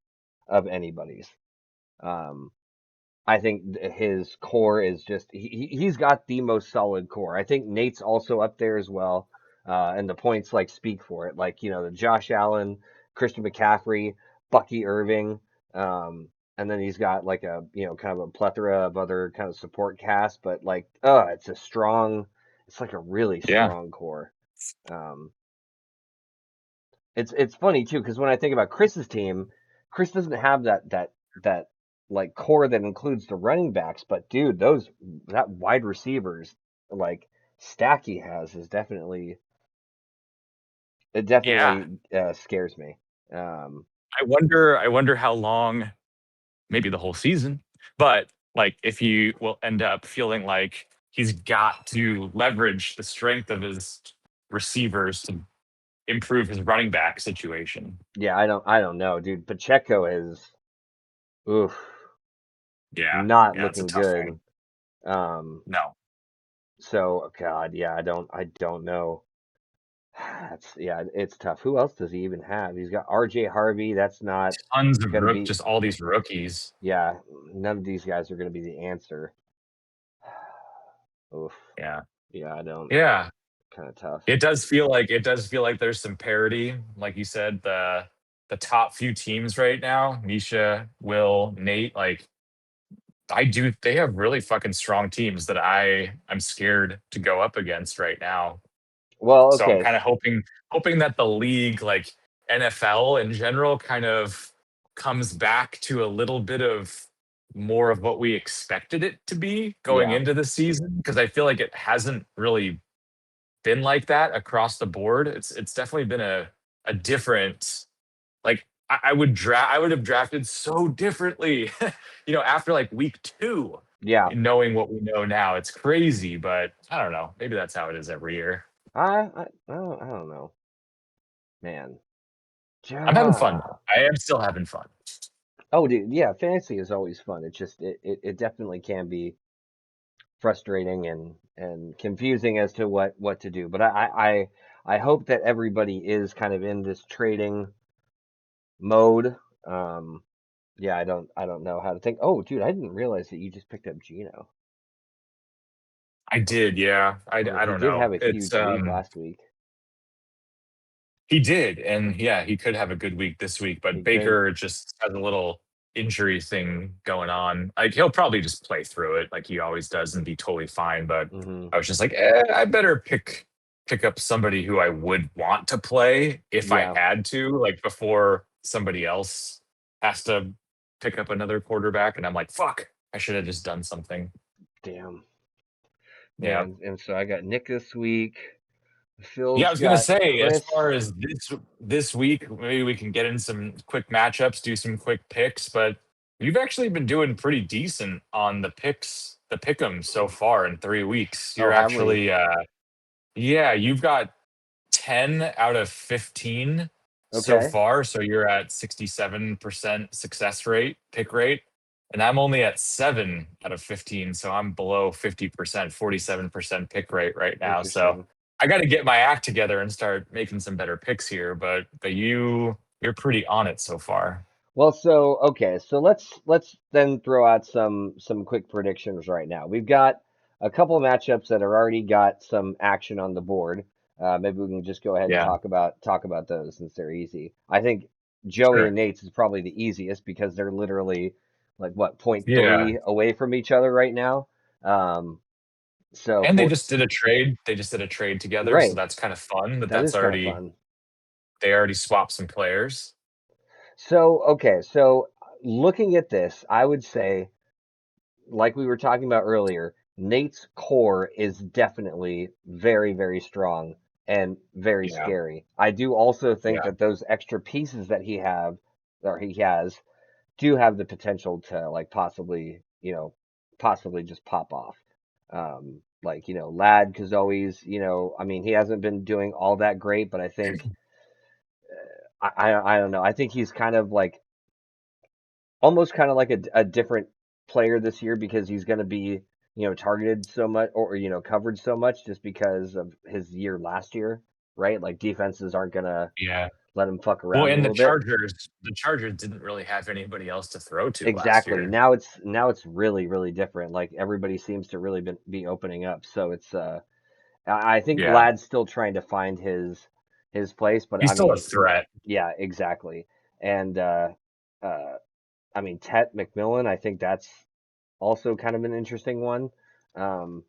of anybody's. Um, I think his core is just he's got the most solid core. I think Nate's also up there as well, and the points like speak for it. Like the Josh Allen, Christian McCaffrey, Bucky Irving, and then he's got like a kind of a plethora of other kind of support cast. But like, it's like a really Yeah, strong core. Um, it's funny too because when I think about Chris's team, Chris doesn't have that like core that includes the running backs, but dude, that wide receivers like stack he has is definitely it yeah. definitely scares me. Um, I wonder how long, maybe the whole season, but like if he will end up feeling like he's got to leverage the strength of his receivers to improve his running back situation. yeah, I don't know, dude. Pacheco is oof Yeah, not yeah, it's a looking tough one. good. Um, No, so God, yeah, I don't know. It's tough. Who else does he even have? He's got RJ Harvey. That's not tons of gonna be. just all these rookies. Yeah, none of these guys are gonna be the answer. Oof. Yeah, Yeah, I don't. yeah. Kind of tough. It does feel like there's some parity. Like you said, the top few teams right now, Misha, Will, Nate, like they have really fucking strong teams that I'm scared to go up against right now. Well, So I'm okay. kind of hoping that the league, like NFL in general, kind of comes back to a little bit of more of what we expected it to be going Yeah, into the season, because I feel like it hasn't really been like that across the board. It's definitely been a different, like I would have drafted so differently, after like week 2, yeah. knowing what we know now. It's crazy, but I don't know. Maybe that's how it is every year. I don't know, man. I'm having fun Ja. though. I am still having fun. Oh, dude. Yeah, fantasy is always fun. It's just it definitely can be frustrating and confusing as to what to do. But I hope that everybody is kind of in this trading mode. Um, yeah, I don't know how to think. Oh, dude, I didn't realize that you just picked up Gino. I did, yeah. I I mean, I he don't did have know. a It's huge week last week. He did, and yeah, he could have a good week this week, He but could. Baker just has a little injury thing going on. Like he'll probably just play through it like he always does and be totally fine. But Hmm. I was just like, I better pick up somebody who I would want to play if I Yeah. had to, like before somebody else has to pick up another quarterback. And I'm like, fuck, I should have just done something. Damn. Yeah. Man, and so I got Nick this week. Yeah, I Phil's was gonna got say, as Chris. far as this week, maybe we can get in some quick matchups, do some quick picks. But you've actually been doing pretty decent on the pick'em so far in 3 weeks. Oh, You're have we? actually, yeah, you've got 10 out of 15 so Okay. far, so you're at 67% success rate, pick rate, and I'm only at 7 out of 15, so I'm below 50%, 47% pick rate right now. So Interesting. I got to get my act together and start making some better picks here, but you're pretty on it so far. Well, so okay, so let's then throw out some quick predictions right now. We've got a couple of matchups that are already got some action on the board. Maybe we can just go ahead and Yeah, talk about those since they're easy. I think Joey and sure. Nate's is probably the easiest because they're literally like what point Yeah. three away from each other right now. Um, so And they for just did a trade. They just did a trade together, so right, that's kind of fun that that that's is kind of already fun. they already swapped some players. So okay, so looking at this, I would say, like we were talking about earlier, Nate's core is definitely very, very strong and very Yeah. scary. I do also think Yeah. that those extra pieces that he has do have the potential to like possibly just pop off. Like, Lad Kazoe's, I mean, he hasn't been doing all that great, but I think I don't know. I think he's kind of like almost kind of like a different player this year because he's going to be, targeted so much or, covered so much just because of his year last year, right? Like defenses aren't going to Yeah. let him fuck Well, around a and little bit. The Chargers didn't really have anybody else to throw to last Exactly. year. Now it's really, really different. Like everybody seems to really be opening up. So it's I think Yeah. Lad's still trying to find his place, but He's I still a mean, threat. yeah, exactly. And uh I mean Tet McMillan, I think that's also kind of an interesting one, um,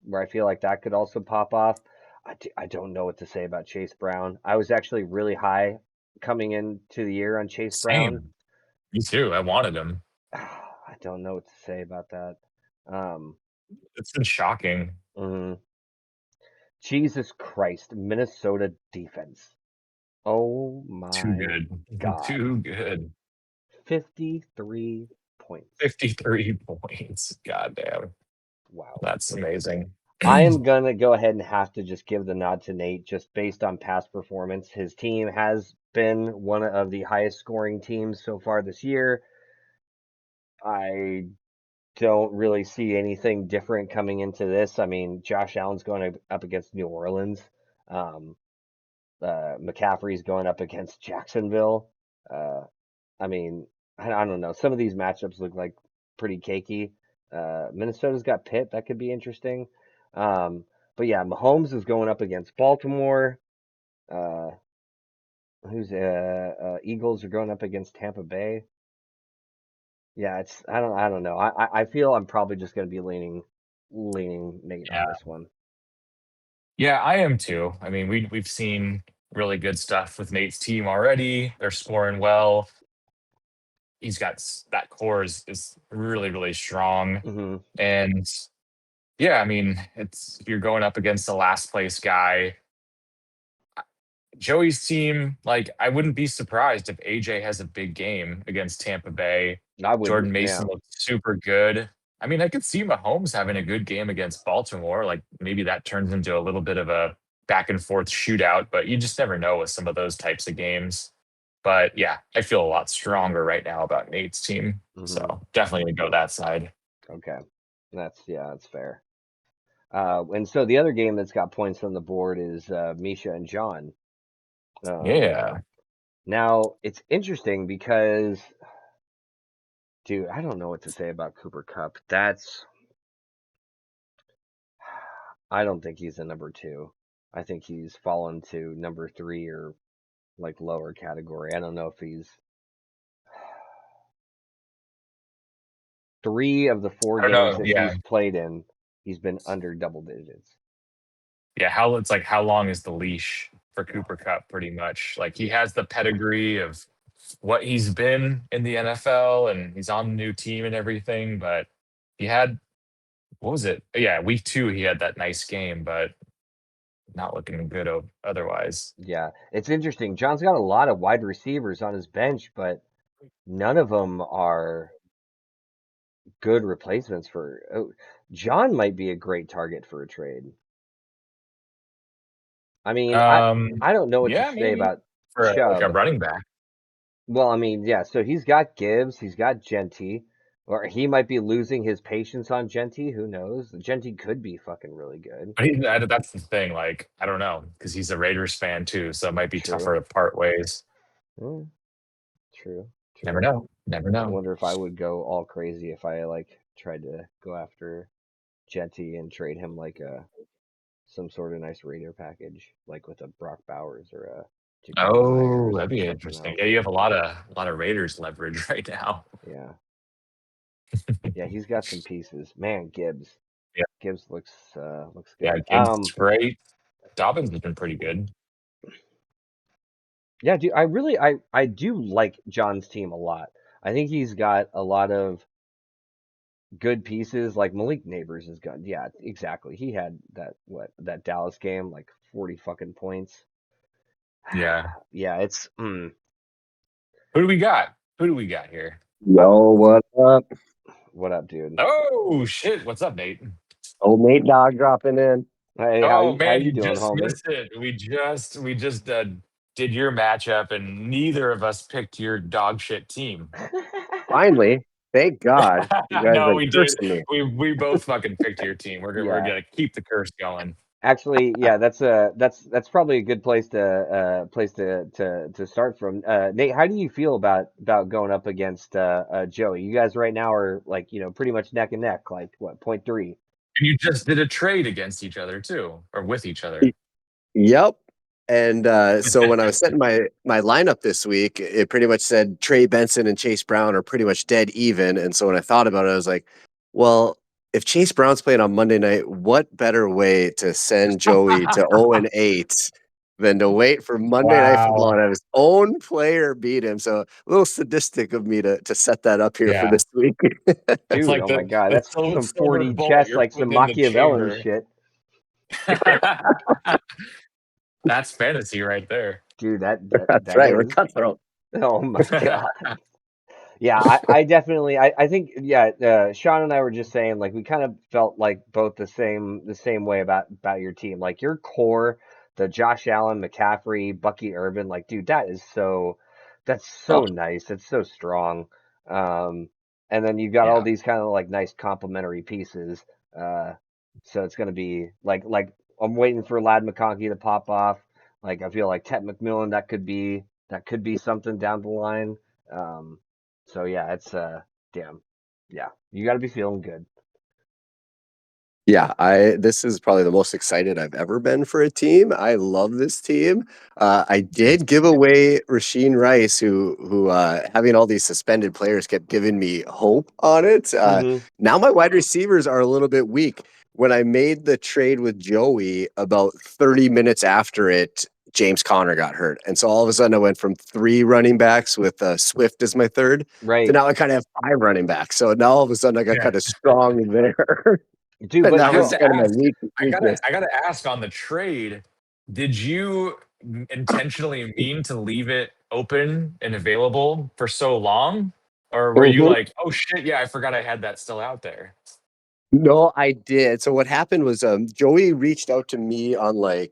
where I feel like that could also pop off. I don't know what to say about Chase Brown. I was actually really high coming into the year on Chase Brown. Same. Me too. I wanted him. I don't know what to say about that. Um, It's been shocking. mm, Jesus Christ, Minnesota defense. Oh Too my good. God. Too good. 53 points. 53 points. God damn. Wow. That's amazing. I am gonna go ahead and have to just give the nod to Nate just based on past performance. His team has been one of the highest scoring teams so far this year. I don't really see anything different coming into this. I mean, Josh Allen's going up against New Orleans. Um, McCaffrey's going up against Jacksonville. Uh, I mean, I don't know. Some of these matchups look like pretty cakey. Minnesota's got Pitt. That could be interesting. Um, but yeah, Mahomes is going up against Baltimore. Uh, Eagles are going up against Tampa Bay. Yeah, it's I don't know. I feel I'm probably just going to be leaning Nate on Yeah. this one. Yeah, I am too. I mean, we've seen really good stuff with Nate's team already. They're scoring well. He's got that core is really, really strong. Hmm. And yeah, I mean, it's you're going up against the last place guy. Joey's team, like, I wouldn't be surprised if AJ has a big game against Tampa Bay. I would be. Jordan Mason Yeah. looked super good. I mean, I could see Mahomes having a good game against Baltimore. Like, maybe that turns into a little bit of a back and forth shootout, but you just never know with some of those types of games. But yeah, I feel a lot stronger right now about Nate's team. Hmm. So definitely gonna go that side. Okay. That's fair. And so the other game that's got points on the board is Misha and John. Um, Yeah. Now it's interesting because, dude, I don't know what to say about Cooper Cup. I don't think he's a number two. I think he's fallen to number three or like lower category. I don't know if he's three of the four I don't games know. that Yeah. he's played in, he's been under double digits. Yeah, how long is the leash for Cooper Cup pretty much? Like he has the pedigree of what he's been in the NFL and he's on the new team and everything, but he had what was it? Yeah, week 2 he had that nice game, but not looking good otherwise. Yeah, it's interesting. John's got a lot of wide receivers on his bench, but none of them are good replacements for. Oh, John might be a great target for a trade. I mean, Um I don't know what to yeah, say maybe about for like a Chubb. running back. Well, I mean, yeah, so he's got Gibbs, he's got Genty, or he might be losing his patience on Genty. Who knows? Genty could be fucking really good. But that's the thing, like I don't know, because he's a Raiders fan too, so it might be True. tougher to part ways. Mm, true. Never True. know. Never I know. wonder if I would go all crazy if I like tried to go after Genty and trade him like a some sort of nice Raider package, like with a Brock Bowers or a Jacoby Oh, Myers that'd or be something interesting. else. Yeah, you have a lot of Raiders leverage right now. Yeah, yeah, he's got some pieces. Man, Gibbs, Yeah, Gibbs looks yeah, good. Gibbs is great. Dobbins has been pretty good. Yeah, dude, I do like John's team a lot. I think he's got a lot of good pieces. Like Malik Neighbors is good. Yeah, exactly. He had that Dallas game, like 40 fucking points. Yeah. Yeah, it's Who do we got? Who do we got here? Yo, what up? what up, dude? Oh shit! What's up, Nate? Old Nate Dog dropping in. Hey, Oh how man, you you doing, just homie? missed it. We just did your matchup, and neither of us picked your dog shit team. Finally, thank God. You guys No, been we did. cursing me. We both fucking picked your team. We're Yeah, gonna keep the curse going. actually, yeah, that's probably a good place to start from. Nate, how do you feel about going up against Joey? You guys right now are like pretty much neck and neck, like what, point three? And you just did a trade against each other too, or with each Y- other. Yep. And so when I was setting my lineup this week, it pretty much said Trey Benson and Chase Brown are pretty much dead even. And so when I thought about it, I was like, well, if Chase Brown's playing on Monday night, what better way to send Joey to 0-8 than to wait for Monday Night Football Wow. and have his own player beat him? So a little sadistic of me to set that up here for Yeah. this week. It's Dude, like oh my the God, the that's some silver 4D bullet chess, you're like some putting in the Machiavellian chamber. shit. That's fantasy right there. Dude, that That's that right. We're is. cutthroat. Oh my God. Yeah, I definitely I think yeah, Sean and I were just saying like we kind of felt like both the same way about your team. Like your core, the Josh Allen, McCaffrey, Bucky Irvin, like dude, that's Oh, so nice. It's so strong. Um and then you've got all Yeah. these kind of like nice complementary pieces. Uh so it's gonna be like I'm waiting for Lad McConkey to pop off. Like I feel like Ted McMillan that could be something down the line. Um so yeah, it's damn. Yeah, you got to be feeling good. yeah, this is probably the most excited I've ever been for a team. I love this team. I did give away Rasheen Rice, who having all these suspended players kept giving me hope on it. Hmm. Now my wide receivers are a little bit weak. When I made the trade with Joey, about 30 minutes after it, James Conner got hurt, and so all of a sudden I went from 3 running backs with Swift as my third to Right, now I kind of have 5 running backs. So now all of a sudden I got Yeah. kind of strong there. dude. And But that I have was Joe, to kind of my ask. I gotta weakness. I gotta ask on the trade. Did you intentionally mean to leave it open and available for so long, or were you Mhm. like, oh shit, yeah, I forgot I had that still out there? No, I did. So what happened was Joey reached out to me on like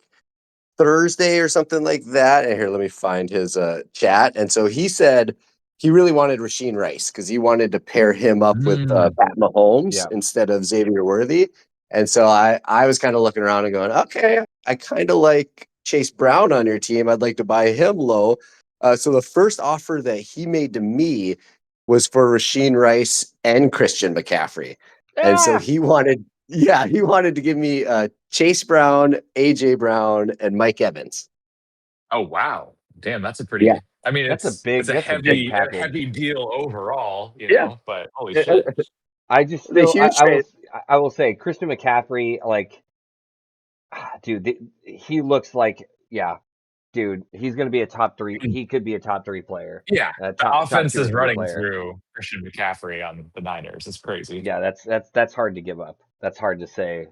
Thursday or something like that. And here, let me find his chat. And so he said he really wanted Rasheen Rice because he wanted to pair him up with Mm, Pat Mahomes yeah, instead of Xavier Worthy. And so I was kind of looking around and going, okay, I kind of like Chase Brown on your team. I'd like to buy him low. So the first offer that he made to me was for Rasheen Rice and Christian McCaffrey. And so yeah, he wanted to give me Chase Brown, AJ Brown, and Mike Evans. oh wow, damn, that's a Yeah. pretty. I mean, that's a it's big a that's a big package. heavy deal overall, Yeah. but holy shit. The I just still huge I will trade. I will say Christian McCaffrey, like dude, he looks like yeah, dude, he's gonna be a top three. He could be a top three player, Yeah, the top offense two or is three running player. through Christian McCaffrey on the Niners. It's crazy. Yeah, that's hard to give up. That's hard to say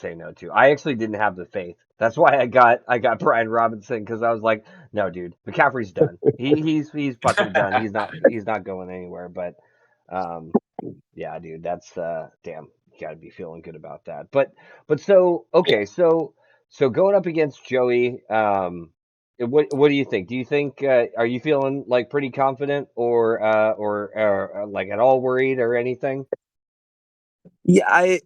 no to. I actually didn't have the faith. That's why I got Brian Robinson because I was like, no, dude, McCaffrey's done. He's fucking done. He's not going anywhere. But um, yeah, dude, that's damn. You got to be feeling good about that. But so okay, so going up against Joey, what do you think? Do you think are you feeling like pretty confident or like at all worried or anything? Yeah,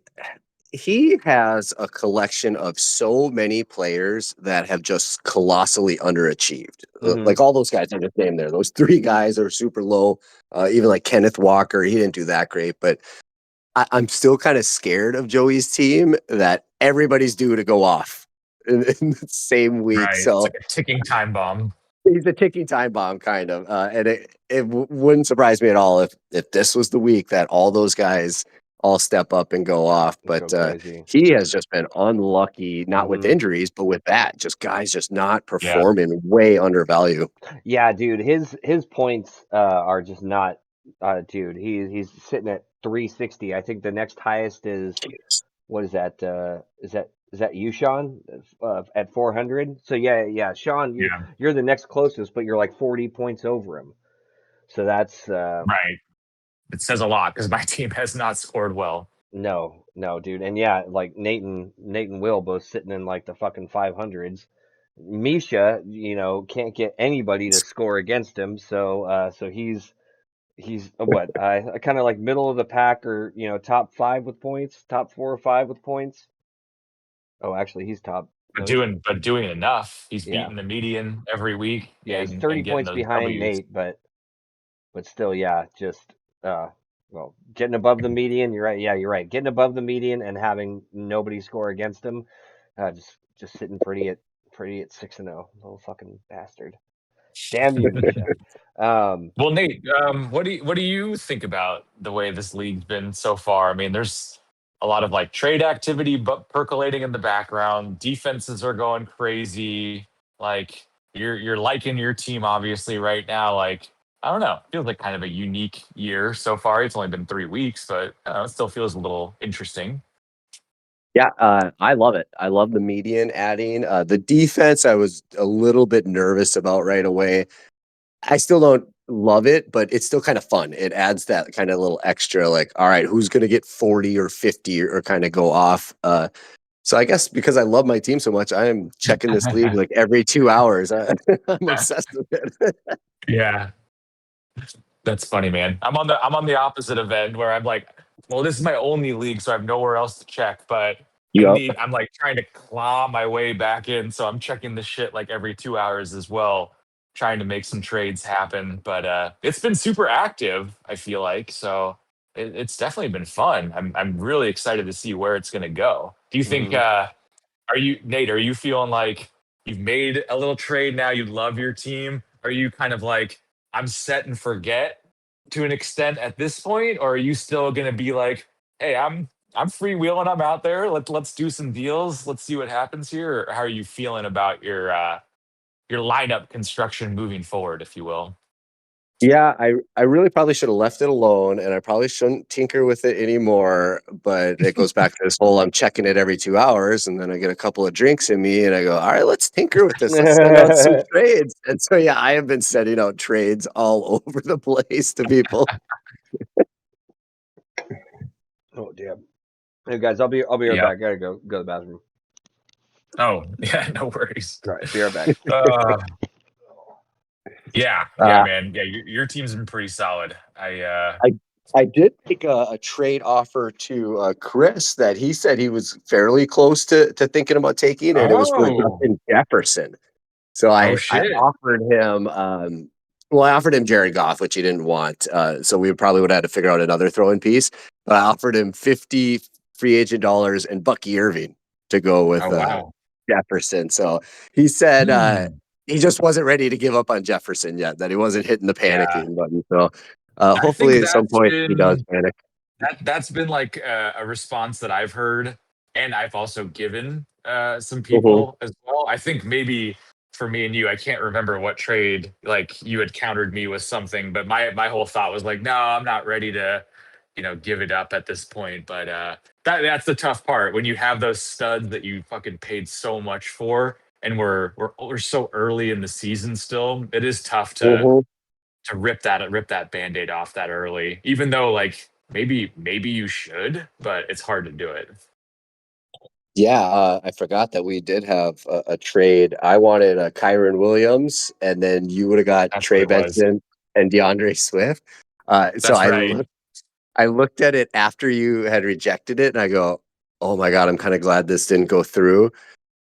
he has a collection of so many players that have just colossally underachieved. Hmm. Like all those guys I just named there, those 3 guys are super low. Even like Kenneth Walker, he didn't do that great, but I'm still kind of scared of Joey's team that everybody's due to go off in the same week. Right. It's So like a ticking time bomb. he's a ticking time bomb, kind of. And it wouldn't surprise me at all if this was the week that all those guys all step up and go off. Go But crazy. he has just been unlucky, not with Hmm. injuries, but with that. Just guys just not Yeah. performing, way under value. Yeah, dude, his points are just not. Dude, he's sitting at 360. I think the next highest is, what is that? Is that you, Sean? At 400. So yeah, Sean, Yeah. you're the next closest, but you're like 40 points over him. So that's Right. It says a lot because my team has not scored well. no, dude. And yeah, like Nate and Will both sitting in like the fucking 500s. Misha, can't get anybody to score against him, so he's what, kind of like middle of the pack, or top five with points, top 4 or 5 with points. Oh, actually, he's top. But No, he's doing enough. He's yeah, beating the median every week yeah, he's and 30 getting points those behind W's. Nate, but still, yeah, just uh, well, getting above the median. You're right. Yeah, you're right. Getting above the median and having nobody score against him, just sitting pretty at 6-0. Little fucking bastard. Damn you, Misha. Um, Well, Nate, what do you think about the way this league's been so far? I mean, there's a lot of like trade activity, but percolating in the background. Defenses are going crazy. Like you're liking your team obviously right now. Like I don't know, feels like kind of a unique year so far. It's only been 3 weeks, but it still feels a little interesting. Yeah, I love it. I love the median adding. The defense, I was a little bit nervous about right away. I still don't love it, but it's still kind of fun. It adds that kind of little extra, like, all right, who's going to get 40 or 50 or kind of go off? So I guess because I love my team so much, I am checking this league like every 2 hours. I'm obsessed with it. Yeah. That's funny, man. I'm on the opposite of end where I'm like, well, this is my only league, so I have nowhere else to check. But Yep. I'm like trying to claw my way back in, so I'm checking the shit like every 2 hours as well, trying to make some trades happen. But it's been super active, I feel like. So it's definitely been fun. I'm really excited to see where it's gonna go. Do you think mhm. are you, Nate, are you feeling like you've made a little trade now? You love your team? Are you kind of like, I'm set and forget to an extent at this point? Or are you still going to be like, hey, I'm freewheeling, I'm out there. Let's do some deals. Let's see what happens here. Or how are you feeling about your lineup construction moving forward, if you will? Yeah, I really probably should have left it alone, and I probably shouldn't tinker with it anymore. But it goes back to this whole I'm checking it every 2 hours, and then I get a couple of drinks in me, and I go, all right, let's tinker with this. Let's send out some trades. And so yeah, I have been sending out trades all over the place to people. Oh damn. Hey guys, I'll be right Yeah. back. Gotta go to the bathroom. Oh, yeah, no worries. All right, be right back. Uh, yeah, Uh, man. Yeah, your team's been pretty solid. I I did make a trade offer to Chris that he said he was fairly close to thinking about taking, and it was for Oh, Justin Jefferson. So oh I shit. offered him, well, I offered him Jared Goff, which he didn't want. So we probably would have had to figure out another throw-in piece. But I offered him 50 free agent dollars and Bucky Irving to go with Oh wow. Jefferson. So he said Hmm. he just wasn't ready to give up on Jefferson yet, that he wasn't hitting the Yeah. panicking button. So I think hopefully at some that's point he does been panic. that's been like a response that I've heard, and I've also given some Mhm. people as well. I think maybe for me and you, I can't remember what trade like you had countered me with something, but my whole thought was like, no, I'm not ready to, give it up at this point. But that's the tough part when you have those studs that you fucking paid so much for, and we're so early in the season still. It is tough Mhm. to rip that band-aid off that early, even though like maybe you should, but it's hard to do it. Yeah, I forgot that we did have a trade. I wanted Kyron Williams, and then you would have got That's what Trey it was. Benson and DeAndre Swift. So That's right. I looked at it after you had rejected it, and I go, "Oh my god, I'm kind of glad this didn't go through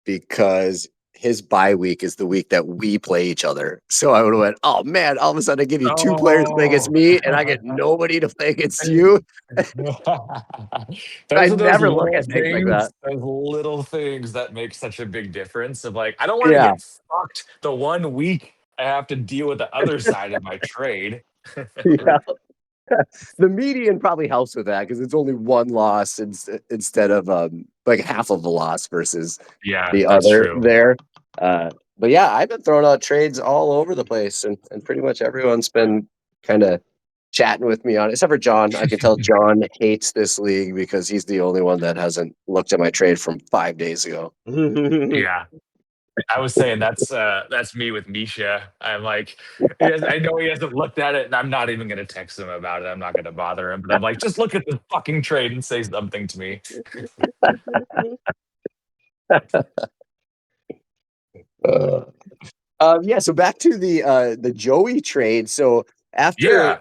because his bye week is the week that we play each other. So I would have went, oh man, all of a sudden I give you 2 players to play against Oh. me, and I get nobody to play against you. I Those are those never look little at things like that. things that make such a big difference of like, I don't want to Yeah, get fucked the 1 week I have to deal with the other side of my trade. yeah. The median probably helps with that because it's only 1 loss instead of like half of a loss versus Yeah, the that's other true. there. But yeah, I've been throwing out trades all over the place, and pretty much everyone's been kind of chatting with me on it, except for John. I can tell John hates this league because he's the only one that hasn't looked at my trade from 5 days ago. Yeah. I was saying that's me with Misha. I'm like, I know he hasn't looked at it, and I'm not even gonna text him about it. I'm not gonna bother him. But I'm like, just look at the fucking trade and say something to me. Uh, yeah, so back to the Joey trade. So after Yeah.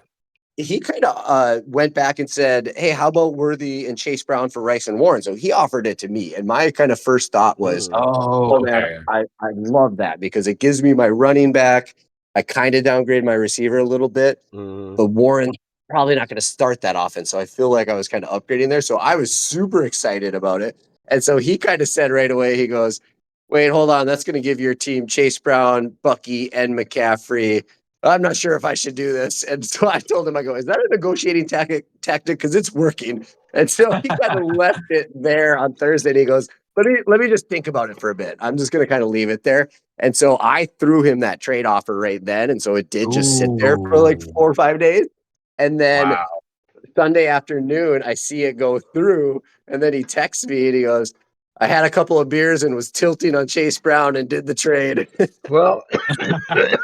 he kind of went back and said, "Hey, how about Worthy and Chase Brown for Rice and Warren?" So he offered it to me, and my kind of first thought was, Oh, "Oh man, okay. I love that because it gives me my running back. I kind of downgrade my receiver a little bit, but Warren probably not going to start that offense. So I feel like I was kind of upgrading there. So I was super excited about it. And so he kind of said right away, he goes, "Wait, hold on. That's going to give your team Chase Brown, Bucky, and McCaffrey. I'm not sure if I should do this." And so I told him, I go, "Is that a negotiating tactic? Because it's working." And so he kind of left it there on Thursday. And he goes, let me just think about it for a bit. I'm just going to kind of leave it there. And so I threw him that trade offer right then. And so it did just sit there for like Ooh. 4 or 5 days. And then Wow. Sunday afternoon, I see it go through. And then he texts me and he goes, "I had a couple of beers and was tilting on Chase Brown and did the trade." Well, I,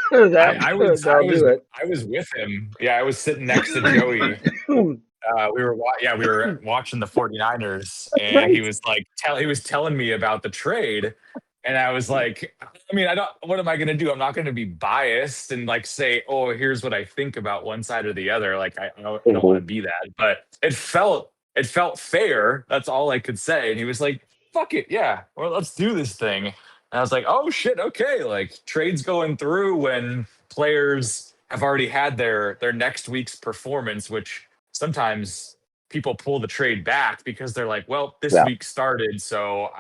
I was I that'll was do it. I was with him. Yeah, I was sitting next to Joey. We were watching the 49ers, and Right. he was telling me about the trade, and I was like, I mean, I don't, what am I going to do? I'm not going to be biased and like say, "Oh, here's what I think about one side or the other." Like I don't want to Mhm. be that, but it felt fair. That's all I could say. And he was like, "Fuck it, yeah, well, let's do this thing." And I was like, "Oh shit, okay." Like trades going through when players have already had their next week's performance, which sometimes people pull the trade back because they're like, well, this Yeah. week started, so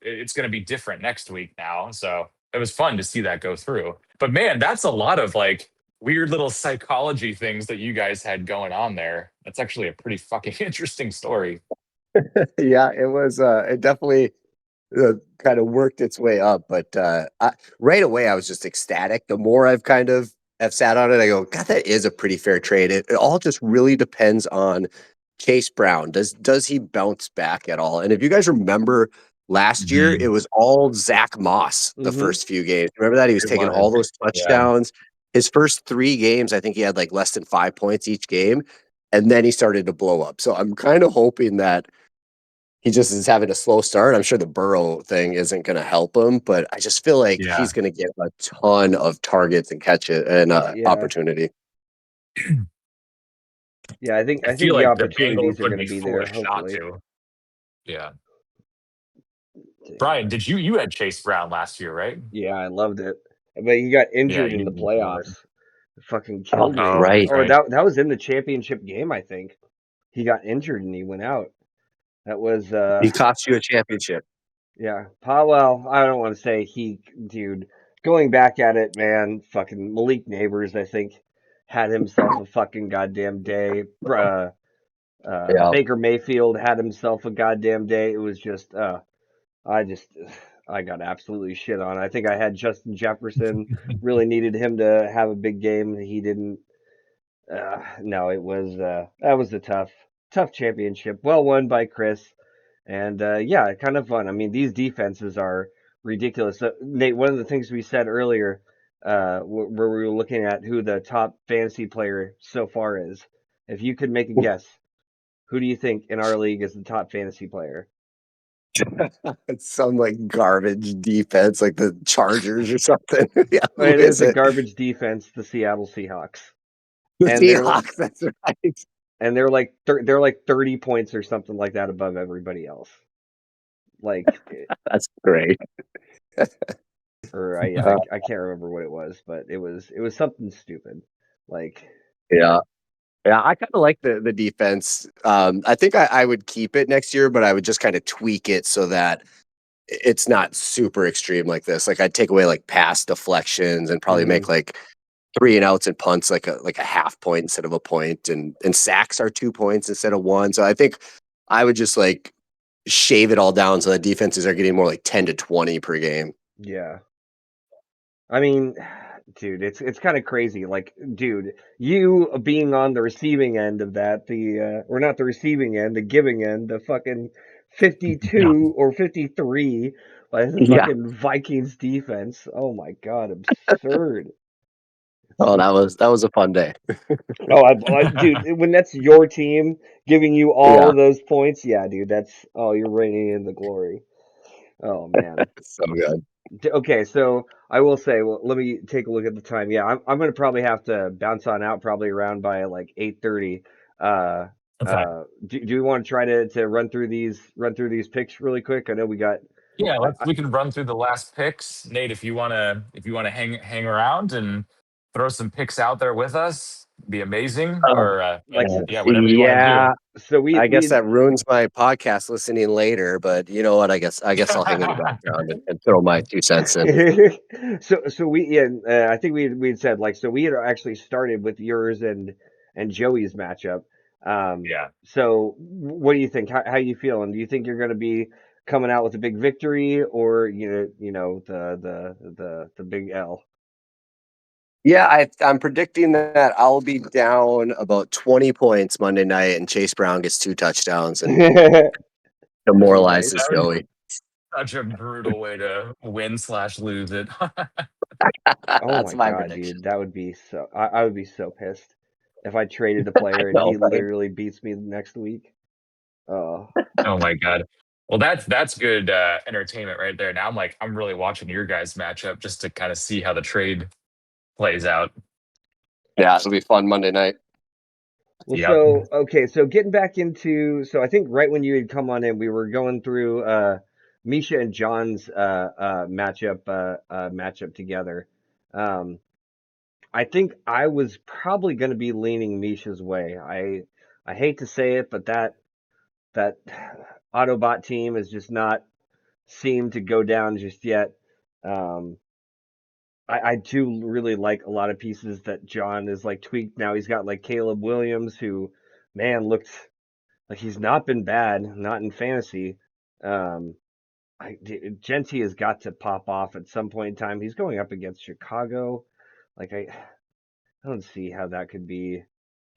it's going to be different next week now. So it was fun to see that go through. But man, that's a lot of like weird little psychology things that you guys had going on there. That's actually a pretty fucking interesting story. Yeah, it was, it definitely kind of worked its way up. But right away, I was just ecstatic. The more I've kind of have sat on it, I go, God, that is a pretty fair trade. It all just really depends on Chase Brown. Does he bounce back at all? And if you guys remember last year, it Mhm. was all Zach Moss the Hmm. first few games. Remember that? He was It taking was. all those Yeah. touchdowns. His first 3 games, I think he had like less than 5 points each game. And then he started to blow up. So I'm kind of hoping that he just is having a slow start. I'm sure the Burrow thing isn't going to help him, but I just feel like Yeah. he's going to get a ton of targets and catch it and Yeah, opportunity. yeah. I think I I think feel the like the Bengals opportunities are would going to be be there. foolish not Hopefully. to. Yeah. Yeah, Brian, did you had Chase Brown last year, right? yeah. I loved it, but he got Yeah, injured in the you love it. playoffs. It fucking Oh, killed that's me. Oh, that's right. Or right. that was in the championship game. I think he got injured and he went out. That was He cost you a championship. yeah. Well, I don't want to say he, dude. Going back at it, man. Fucking Malik Neighbors, I think, had himself a fucking goddamn day. Yeah. Baker Mayfield had himself a goddamn day. It was just, I just, I got absolutely shit on. I think I had Justin Jefferson. Really needed him to have a big game. He didn't. No, it was that was a tough championship. Well won by Chris, and yeah, kind of fun. I mean, these defenses are ridiculous. Nate, one of the things we said earlier, where we were looking at who the top fantasy player so far is, if you could make a guess, who do you think in our league is the top fantasy player? It's some like garbage defense, like the Chargers or something. Yeah, who It is is a it? garbage defense, the Seattle Seahawks, The and Seahawks. That's right. they're like 30 points or something like that above everybody else. Like That's great. or Uh, I can't remember what it was, but it was something stupid. Like, yeah. Yeah, I kind of like the defense. I think I would keep it next year, but I would just kind of tweak it so that it's not super extreme like this. Like I'd take away like pass deflections and probably hmm make like 3 and outs and punts like a half point instead of a point, and sacks are 2 points instead of one. So I think I would just like shave it all down so that defenses are getting more like 10 to 20 per game. yeah. I mean, dude, it's kind of crazy. Like, dude, you being on the receiving end of that, or not the receiving end, the giving end, the fucking Yeah. 52 or 53 by the Yeah. fucking Vikings defense. Oh my God, absurd. It's Oh, that was a fun day. oh, dude, when that's your team giving you all Yeah. of those points, yeah, dude, you're reigning in the glory. Oh man. So good. Okay, so I will say, well, let me take a look at the time. Yeah, I'm gonna probably have to bounce on out probably around by like 8:30. Uh, Okay. do we want to try to run through these picks really quick? I know we got. Yeah, I, we can run through the last picks. Nate, if you wanna hang around and throw some picks out there with us, be amazing. Oh, Or like yeah, whatever you want to do. yeah. so I guess we that ruins my podcast listening later, but you know what? I guess I'll hang in the background and throw my 2 cents in. so we yeah, I think we'd said like so we had actually started with yours and Joey's matchup. Yeah. So what do you think? How you feeling? Do you think you're going to be coming out with a big victory, or the big L? Yeah, I'm predicting that I'll be down about 20 points Monday night, and Chase Brown gets 2 touchdowns and Nice. demoralizes That would Joey. be such a brutal way to win/lose it. Oh That's my my God, prediction. dude, that would be so. I would be so pissed if I traded a I player and know, he right? literally beats me next week. Oh. Oh my god. Well, that's good entertainment right there. Now I'm really watching your guys' matchup just to kind of see how the trade plays out. Yeah, it'll be fun Monday night. Well, Yep. so okay, so getting back into so I think right when you had come on in, we were going through Misha and John's matchup together. Um, I think I was probably going to be leaning Misha's way. I hate to say it, but that Autobot team has just not seemed to go down just yet. Um, I do really like a lot of pieces that John is like tweaked now. He's got like Caleb Williams, who man looked like he's not been bad, not in fantasy. Um, Genty has got to pop off at some point in time. He's going up against Chicago. Like I don't see how that could be.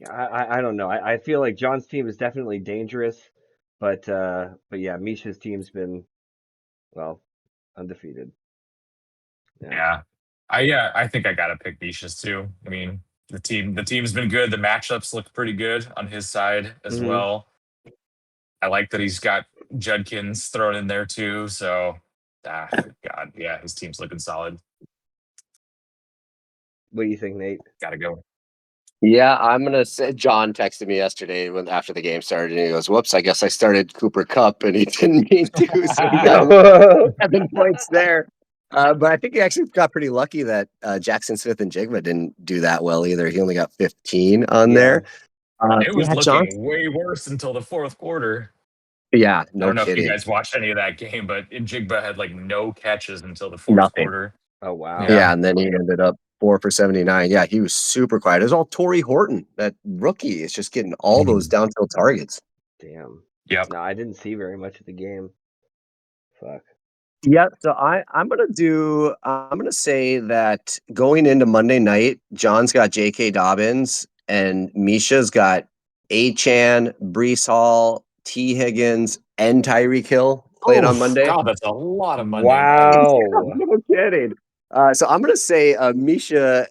Yeah, I don't know. I feel like John's team is definitely dangerous, but yeah, Misha's team's been well undefeated. Yeah. Yeah. I think I gotta pick Nisha's too. I mean, the team's been good. The matchups look pretty good on his side as hmm well. I like that he's got Judkins thrown in there too. So God, yeah, his team's looking solid. What do you think, Nate? Gotta go. Yeah, I'm gonna say John texted me yesterday when after the game started, and he goes, "Whoops, I guess I started Cooper Cup, and he didn't mean to." So he got No. 7 points there. But I think he actually got pretty lucky that Jackson Smith and Jigma didn't do that well either. He only got 15 on Yeah. there. It was Yeah, John. looking way worse until the fourth quarter. Yeah, I no don't know if you kidding. guys watched any of that game, but Jigba had like no catches until the fourth Nothing. quarter. Oh wow. Yeah. Yeah, and then he ended up 4 for 79. Yeah, he was super quiet. It was all Torrey Horton, that rookie, is just getting all those Mhm. downfield targets. Damn. Yep. No, I didn't see very much of the game. Fuck. Yeah, so I'm gonna say that going into Monday night, John's got J.K. Dobbins and Misha's got A-Chan, Brees Hall, T. Higgins, and Tyreek Hill playing on Oh Monday. God, that's a lot of Monday guys. Wow. No kidding. So I'm gonna say Misha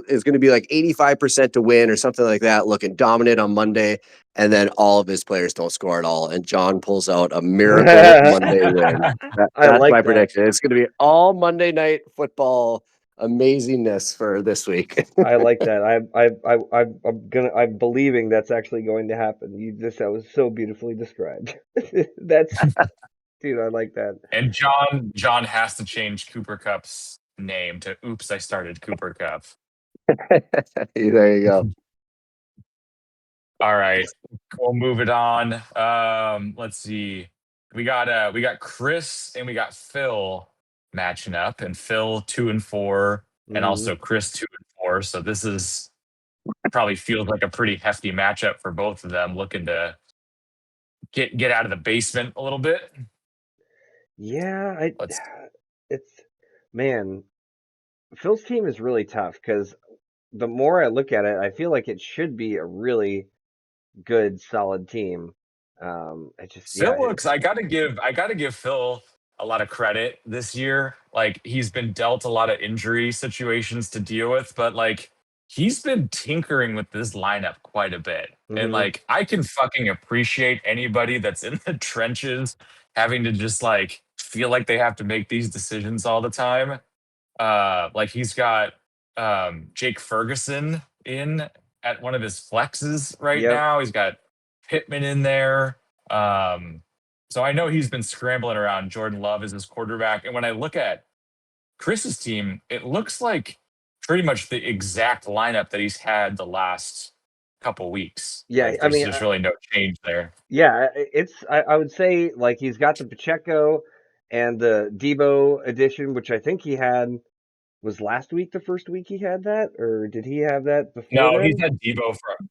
is gonna be like 85% to win or something like that, looking dominant on Monday, and then all of his players don't score at all, and John pulls out a miracle Monday win. I That's my like that. prediction. It's gonna be all Monday night football amazingness for this week. I like that. I'm believing that's actually going to happen. That was so beautifully described. That's Dude, I like that. And John has to change Cooper Cup's name to "Oops, I started Cooper Cup." There you go. All right, we'll move it on. Let's see. We got Chris and we got Phil matching up, and Phil 2-4, and Hmm. also Chris 2-4. So this is probably feels like a pretty hefty matchup for both of them, looking to get out of the basement a little bit. Yeah, Let's it's man, Phil's team is really tough because the more I look at it, I feel like it should be a really good, solid team. I just, yeah, Phil looks. I gotta give Phil a lot of credit this year. Like he's been dealt a lot of injury situations to deal with, but like he's been tinkering with this lineup quite a bit. And hmm like I can fucking appreciate anybody that's in the trenches having to just like feel like they have to make these decisions all the time. Like he's got Jake Ferguson in at one of his flexes right Yep. now. He's got Pittman in there. Um, so I know he's been scrambling around. Jordan Love is his quarterback. And when I look at Chris's team, it looks like pretty much the exact lineup that he's had the last couple weeks. Yeah, Like I there's mean, just really no change there. yeah, I would say like he's got the Pacheco and the Debo edition, which I think he had was last week the first week he had that, or did he have that before No, then?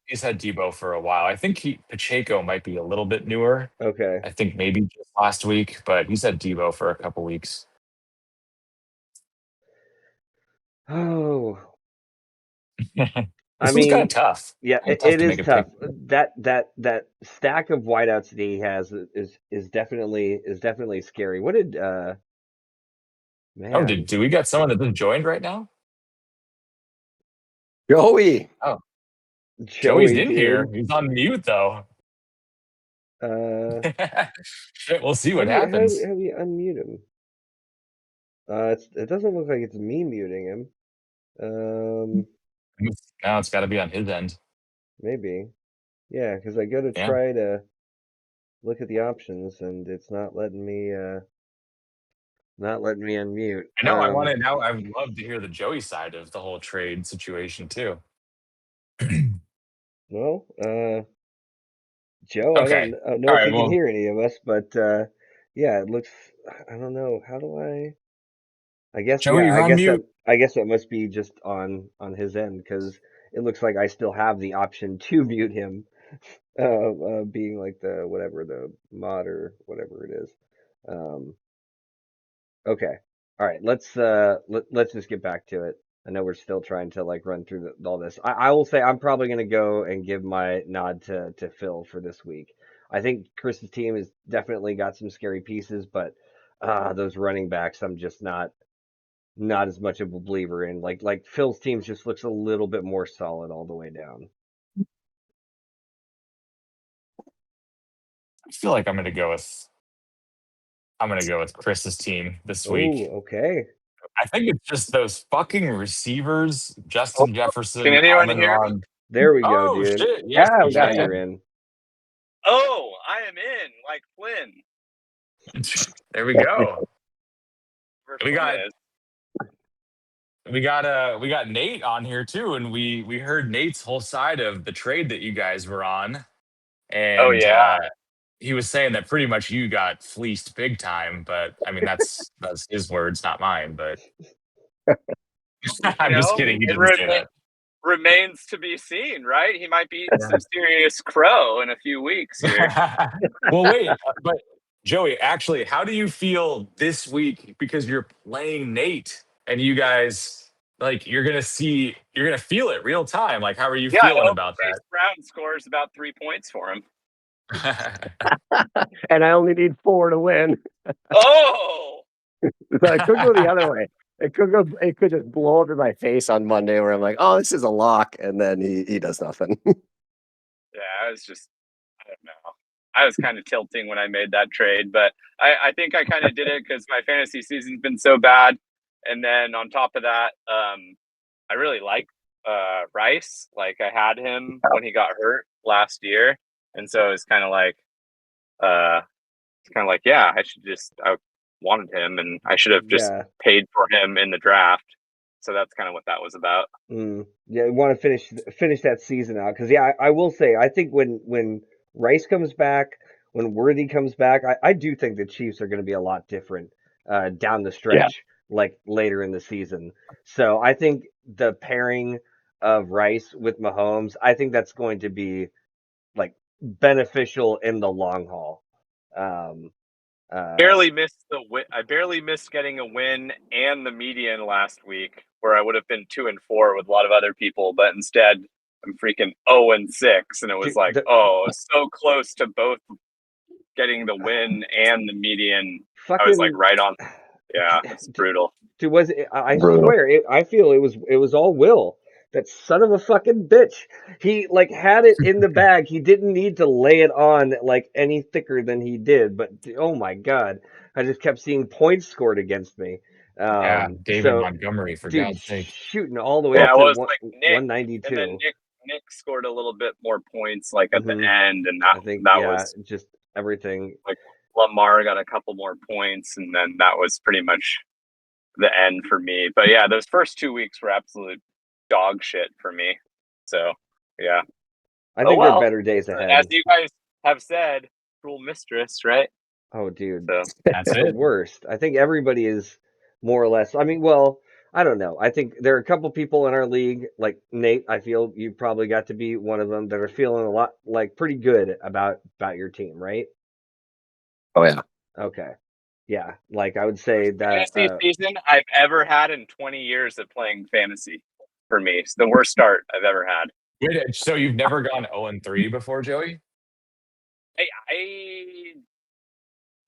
he's had Debo for a while. I think Pacheco might be a little bit newer. Okay. I think maybe just last week, but he's had Debo for a couple weeks. Oh, I This was kind mean, of tough. yeah, Kind of tough it to is make a pick. tough. That stack of whiteouts that he has is definitely scary. What did Oh, man, do we got someone that just joined right now? Joey. Oh, Joey's Joey, in here. dude? He's on mute though. Uh, Shit, we'll see how what do you how do, happens. how do you unmute him? It doesn't look like it's me muting him. Um, Now it's got to be on his end. maybe. Yeah, because I go to Yeah, try to look at the options and it's not letting me unmute. I know. I want to now. I would love to hear the Joey side of the whole trade situation too. Well, Joe, I don't Okay. know All if right. you can Well, hear any of us, but yeah, it looks. I don't know. How do I? I guess Joey, yeah. you're on mute. I guess that must be just on his end because it looks like I still have the option to mute him, being like the whatever the mod or whatever it is. Um, okay, all right. Let's just get back to it. I know we're still trying to like run through all this. I will say I'm probably gonna go and give my nod to Phil for this week. I think Chris's team has definitely got some scary pieces, but those running backs, I'm just not as much of a believer in. Like Phil's team just looks a little bit more solid all the way down. I feel like I'm gonna go with Chris's team this Oh, week. okay. I think it's just those fucking receivers, Oh, Justin can Jefferson, anyone Amon hear me? Ron. There we go, Oh dude. shit! Yes, Yeah, we we Now got can. you. you're in. Oh, I am in, like Flynn. There we go. Where We Flynn got is. we got Nate on here too, and we heard Nate's whole side of the trade that you guys were on, Oh and yeah. he was saying that pretty much you got fleeced big time. But I mean, that's his words, not mine. But You I'm just know, kidding. He it didn't say that. remains to be seen, right? He might be eating some serious crow in a few weeks here. Well, wait, but Joey, actually, how do you feel this week because you're playing Nate and you guys like you're gonna feel it real time. Like, how are you Yeah, I feeling hope about Chase Brown scores about 3 points for him. that? And I only need 4 to win. Oh, So it could go the other way. It could just blow up in my face on Monday where I'm like, oh, this is a lock, and then he does nothing. yeah, I don't know. I was kind of tilting when I made that trade, but I think I kind of did it because my fantasy season's been so bad. And then on top of that, I really like Rice. Like I had him when he got hurt last year, and so it's kind of like uh, it's kind of like, yeah, I wanted him, and I should have just Yeah. paid for him in the draft. So that's kind of what that was about. Yeah, we want to finish that season out because I will say I think when Rice comes back, when Worthy comes back, I do think the Chiefs are going to be a lot different down the Yeah. stretch, like later in the season. So I think the pairing of Rice with Mahomes, I think that's going to be like beneficial in the long haul. Um, Barely missed the win. I barely missed getting a win and the median last week, where I would have been 2-4 with a lot of other people, but instead I'm freaking 0-6, and it was dude, like, oh, so close to both getting the win and the median. I was like fucking right on. Yeah, it's brutal. dude, was it, I Brutal. swear I feel it was all Will. That son of a fucking bitch. He like had it in the bag. He didn't need to lay it on like any thicker than he did. But oh my god, I just kept seeing points scored against me. Yeah, David So Montgomery, for dude, God's sake. shooting all the way Yeah, up it to was like Nick, and then 192. Nick scored a little bit more points like at the hmm end, and I think that yeah, was just everything. like Lamar got a couple more points, and then that was pretty much the end for me. But yeah, those first 2 weeks were absolute dog shit for me. So yeah. I Oh think there are well. better days As ahead. you guys have said, cruel mistress, right? Oh, dude. So That's The it. worst. I think everybody is more or less. I mean, well, I don't know. I think there are a couple people in our league, like Nate. I feel you probably got to be one of them that are feeling a lot like pretty good about your team, right? Oh yeah. Okay, yeah. Like I would say that. fantasy season I've ever had in 20 years of playing fantasy for me. It's the worst start I've ever had. Wait, so you've never gone 0-3 before, Joey? I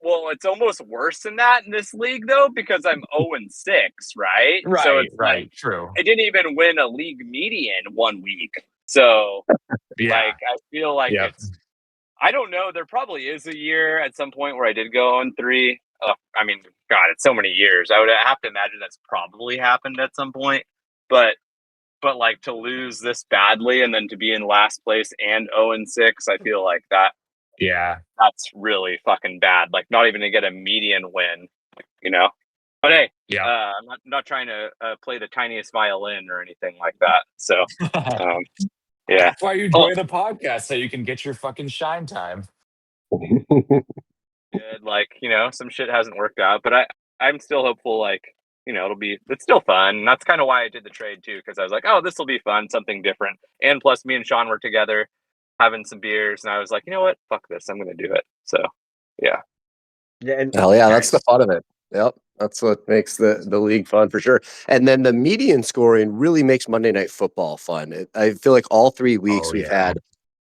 well, it's almost worse than that in this league though, because I'm 0-6, right? So Right, it's like right, true. I didn't even win a league median 1 week. So Yeah, like I feel like yeah. I don't know. There probably is a year at some point where I did go on 3. I mean, God, it's so many years. I would have to imagine that's probably happened at some point. But like to lose this badly and then to be in last place and 0-6, I feel like Yeah. that's really fucking bad. Like not even to get a median win, you know. But hey, Yeah. I'm not trying to play the tiniest violin or anything like that. So um, yeah. That's why you join the podcast, so you can get your fucking shine time. Good. Like, some shit hasn't worked out, but I'm still hopeful, like, it's still fun. And that's kind of why I did the trade too, because I was like, oh, this will be fun, something different. And plus me and Sean were together having some beers, and I was like, you know what? Fuck this. I'm gonna do it. So yeah. Yeah, and Hell yeah, that's the Nice. fun of it. Yep, that's what makes the league fun for sure. And then the median scoring really makes Monday Night Football fun. I feel like all 3 weeks Oh, we've yeah. had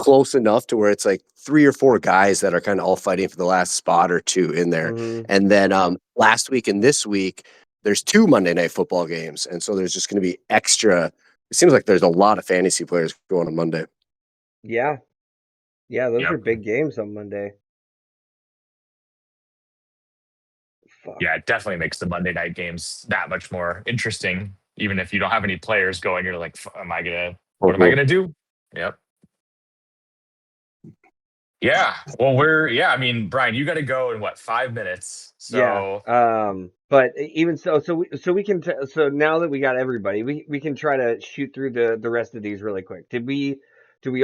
close enough to where it's like 3 or 4 guys that are kind of all fighting for the last spot or two in there. mhm. And then last week and this week, there's 2 Monday Night Football games, and so there's just going to be extra. It seems like there's a lot of fantasy players going on Monday. Yeah, those Yep. are big games on Monday. Fuck. Yeah, it definitely makes the Monday night games that much more interesting. Even if you don't have any players going, you're like, what am I gonna do? Yep. Yeah. Well, I mean, Brian, you got to go in what, 5 minutes? So Yeah. But even so we can so now that we got everybody, we can try to shoot through the rest of these really quick. Did we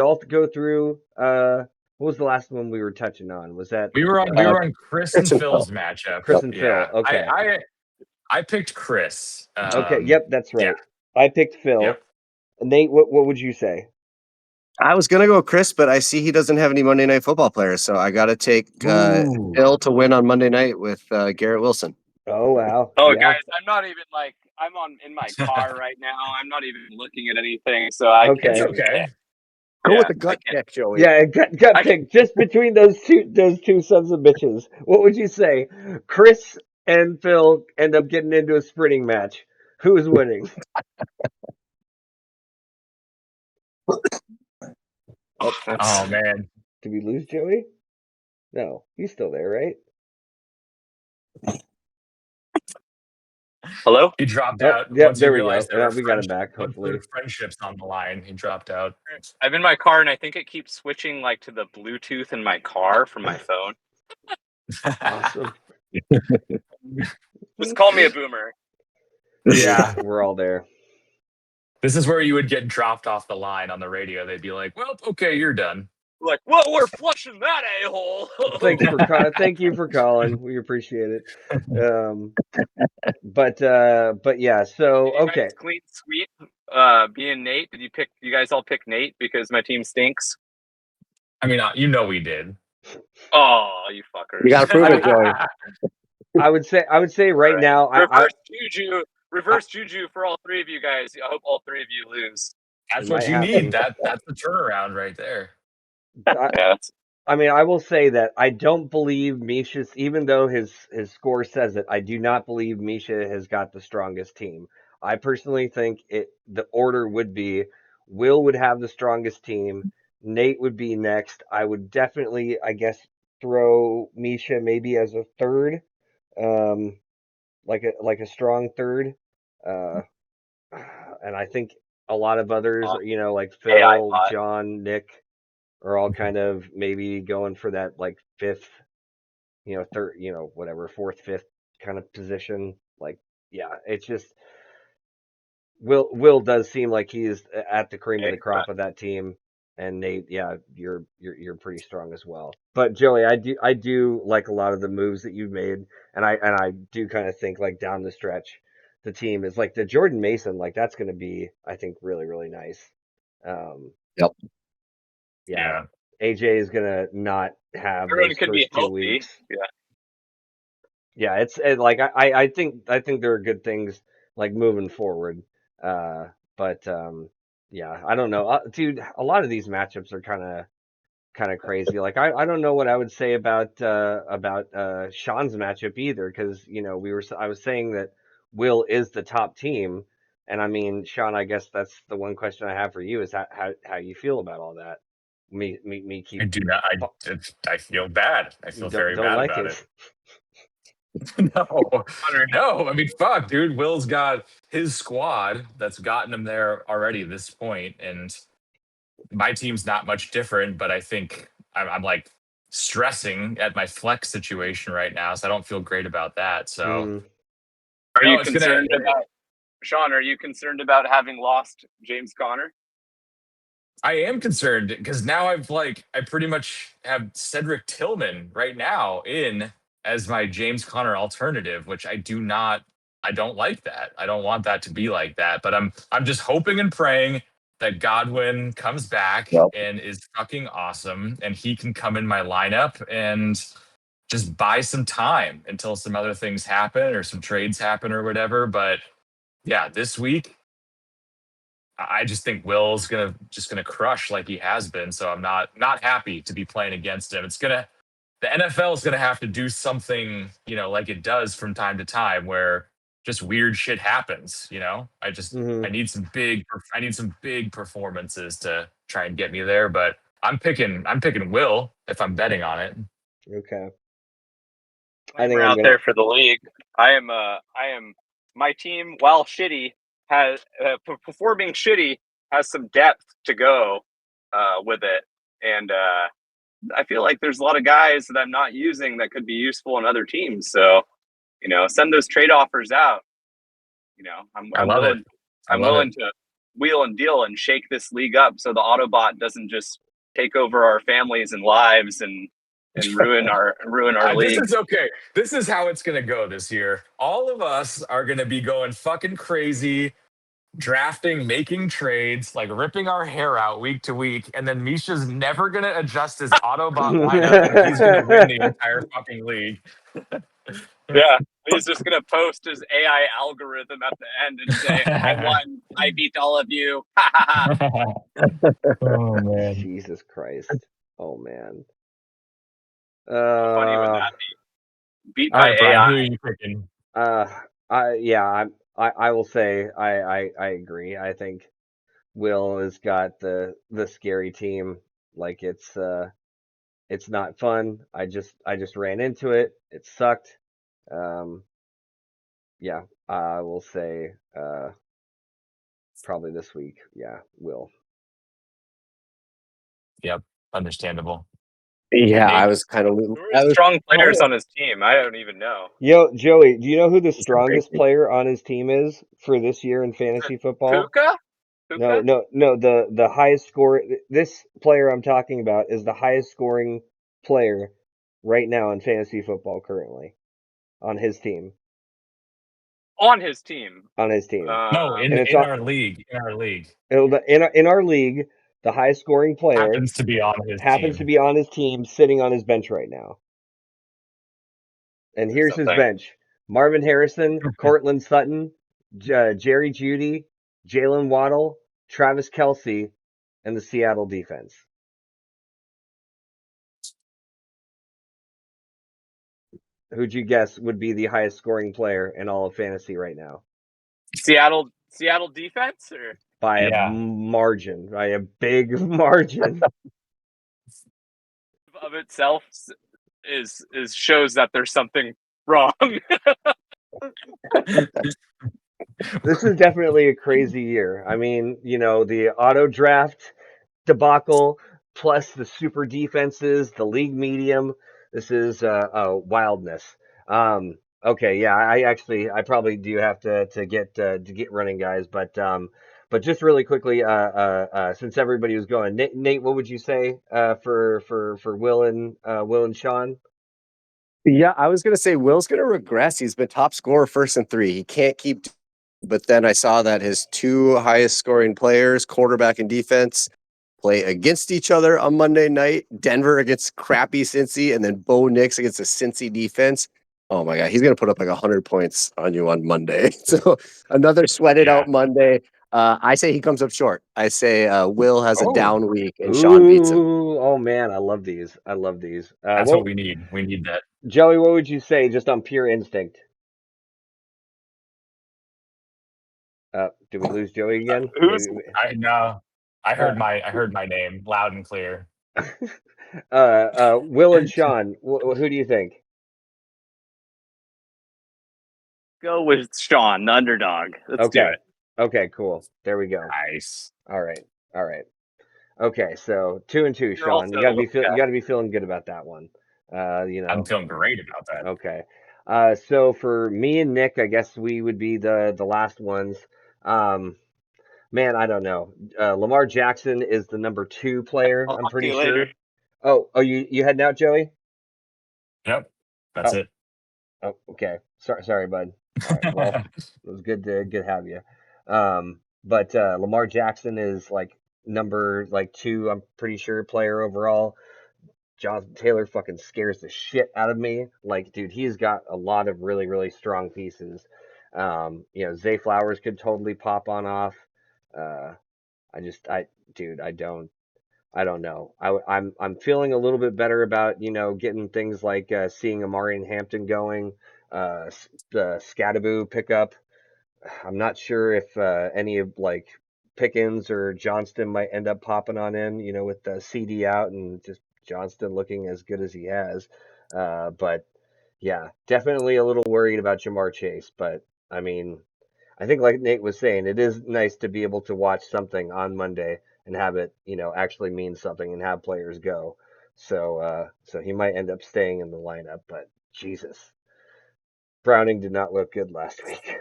all go through what was the last one we were touching on? Was that we were on Chris and Chris and Phil's matchup. Chris and Yeah. Phil? Okay. I picked Chris. Okay, yep, that's Yeah. right. I picked Phil. Yep. Nate, what would you say? I was gonna go Chris, but I see he doesn't have any Monday Night Football players, so I got to take Ooh. Phil to win on Monday night with Garrett Wilson. Oh wow. Oh, Yeah. guys, I'm not even like I'm in my car right now. I'm not even looking at anything, so I Okay. can't. It's even okay. pick. Go Yeah, with the I gut can't. pick, Joey. Yeah, gut pick just between those two sons of bitches. What would you say? Chris and Phil end up getting into a sprinting match. Who is winning? Oh man. Did we lose Joey? No, he's still there, right? Hello? He dropped Oh, out yep, once he there we go. realized Yeah, we got him back, once there hopefully. were friendships on the line. He dropped out. I'm in my car, and I think it keeps switching like to the Bluetooth in my car from my phone. Awesome. Just call me a boomer. Yeah. We're all there. This is where you would get dropped off the line on the radio. They'd be like, "Well, okay, you're done." Like, well, we're flushing that a-hole. Thank you for calling. We appreciate it. But yeah. So Did you okay. guys clean sweep? Being Nate, did you guys all pick Nate because my team stinks? I mean, we did. Oh, you fuckers! You got to prove it, Joey. I would say right now, reverse juju for all three of you guys. I hope all three of you lose. That's It what might you need. happen. That's the turnaround right there. Yeah, I mean, I will say that I don't believe Misha's, even though his score says it, I do not believe Misha has got the strongest team. I personally think the order would be Will would have the strongest team, Nate would be next. I would definitely, I guess, throw Misha maybe as a third, um, like a strong third, uh, and I think a lot of others, like AI Phil, bot. John, Nick are all kind of maybe going for that like fifth, third, whatever, fourth, fifth kind of position. Like, yeah, it's just Will does seem like he's at the cream of the crop of that team, and Nate, yeah, you're pretty strong as well. But Joey, I do like a lot of the moves that you've made, and I do kind of think like down the stretch, the team is like the Jordan Mason, like that's going to be, I think, really really nice. Um, Yep. yeah, AJ is gonna not have Everyone those can be first 2 healthy. weeks. Yeah. Yeah, it's like I think there are good things like moving forward. But yeah, I don't know, dude. A lot of these matchups are kind of crazy. Like I don't know what I would say about Sean's matchup either, because I was saying that Will is the top team, and I mean Sean. I guess that's the one question I have for you is how you feel about all that. Me I keep do not. I feel bad. I feel very don't bad like about it. it. No, no. I mean, fuck, dude. Will's got his squad that's gotten him there already at this point, and my team's not much different. But I think I'm like stressing at my flex situation right now, so I don't feel great about that. So Mm, Are no, you it's gonna. concerned about Sean? Are you concerned about having lost James Conner? I am concerned because now I pretty much have Cedric Tillman right now in as my James Conner alternative, which I don't like that. I don't want that to be like that. But I'm just hoping and praying that Godwin comes back Yep. and is fucking awesome and he can come in my lineup and just buy some time until some other things happen or some trades happen or whatever. But yeah, this week I just think Will's gonna crush like he has been. So I'm not happy to be playing against him. The NFL is gonna have to do something, like it does from time to time, where just weird shit happens. hmm I need some big performances to try and get me there. But I'm picking Will if I'm betting on it. Okay. I think We're I'm out gonna. there for the league. I am. My team, while shitty, has performing shitty, has some depth to go with it, and I feel like there's a lot of guys that I'm not using that could be useful on other teams. So send those trade offers out. I'm I I'm love it. willing I I'm love it. willing to wheel and deal and shake this league up so the Autobot doesn't just take over our families and lives and ruin our This league. is okay. This is how it's gonna go this year. All of us are gonna be going fucking crazy, drafting, making trades, like ripping our hair out week to week, and then Misha's never gonna adjust his Autobot lineup, and he's gonna win the entire fucking league. Yeah, he's just gonna post his AI algorithm at the end and say, "I won. I beat all of you." Ha ha Oh man! Jesus Christ. Oh man. How funny would Uh, that be? Beat All by right, Brian, AI. who are you picking? uh, I will say I agree. I think Will has got the scary team. Like it's not fun. I just ran into it. It sucked. Um, yeah, I will say probably this week. Yeah, Will. Yep, understandable. Yeah, Nate, I was kind of. Who I are was. strong players on his team? I don't even know. Yo, Joey, do you know who the It's crazy. strongest player on his team is for this year in fantasy football? Puka? No, Puka? no. The highest score. This player I'm talking about is the highest scoring player right now in fantasy football currently on his team. On his team. On his team, no, and it's in on our league, in our league. The highest scoring player happens to be on his happens to team. be on his team, sitting on his bench right now. And There's here's his something. bench: Marvin Harrison, Cortland Sutton, Jerry Jeudy, Jalen Waddle, Travis Kelce, and the Seattle defense. Who'd you guess would be the highest scoring player in all of fantasy right now? Seattle defense or By a Yeah, margin, by a big margin. of itself is shows that there's something wrong. This is definitely a crazy year. I mean, the auto draft debacle plus the super defenses, the league medium. This is wildness. Okay, yeah, I probably do have to get running, guys, but just really quickly, since everybody was going, Nate, what would you say for Will and Sean? Yeah, I was gonna say Will's gonna regress. He's been top scorer first and three. He can't keep. But then I saw that his two highest scoring players, quarterback and defense, play against each other on Monday night. Denver against crappy Cincy, and then Bo Nix against the Cincy defense. Oh my God, he's gonna put up like 100 points on you on Monday. So another sweated yeah. out Monday. I say he comes up short. I say Will has a Oh, down week and Sean beats him. Ooh, oh man, I love these. I love these. that's what we need. We need that. Joey, what would you say just on pure instinct? Did we lose Joey again? Who's Maybe. I know. Uh, I heard my name loud and clear. Will and Sean, who do you think? go with Sean, the underdog? Let's do Okay. it. Okay, cool. There we go. Nice. All right. All right. Okay, so 2-2, You're Sean. also You gotta be feeling good about that one. You I'm know. feeling great about that. Okay. So for me and Nick, I guess we would be the last ones. Um, Man, I don't know. Lamar Jackson is the number 2 player, I'll I'm talk to pretty you later. sure. Oh, you heading out, Joey? Yep, that's Oh, it. okay. Sorry, bud. All right. Well, it was good to have you. But Lamar Jackson is like number 2, I'm pretty sure, player overall. Jonathan Taylor fucking scares the shit out of me. Like, dude, he's got a lot of really, really strong pieces. Zay Flowers could totally pop on off. Uh, dude, I don't know. I'm feeling a little bit better about getting things like seeing Amari and Hampton going, the Scadaboo pickup. I'm not sure if any of like Pickens or Johnston might end up popping on in, with the CD out and just Johnston looking as good as he has. But yeah, definitely a little worried about Jamar Chase. But I mean, I think like Nate was saying, it is nice to be able to watch something on Monday and have it, actually mean something and have players go. So he might end up staying in the lineup, but Jesus, Browning did not look good last week.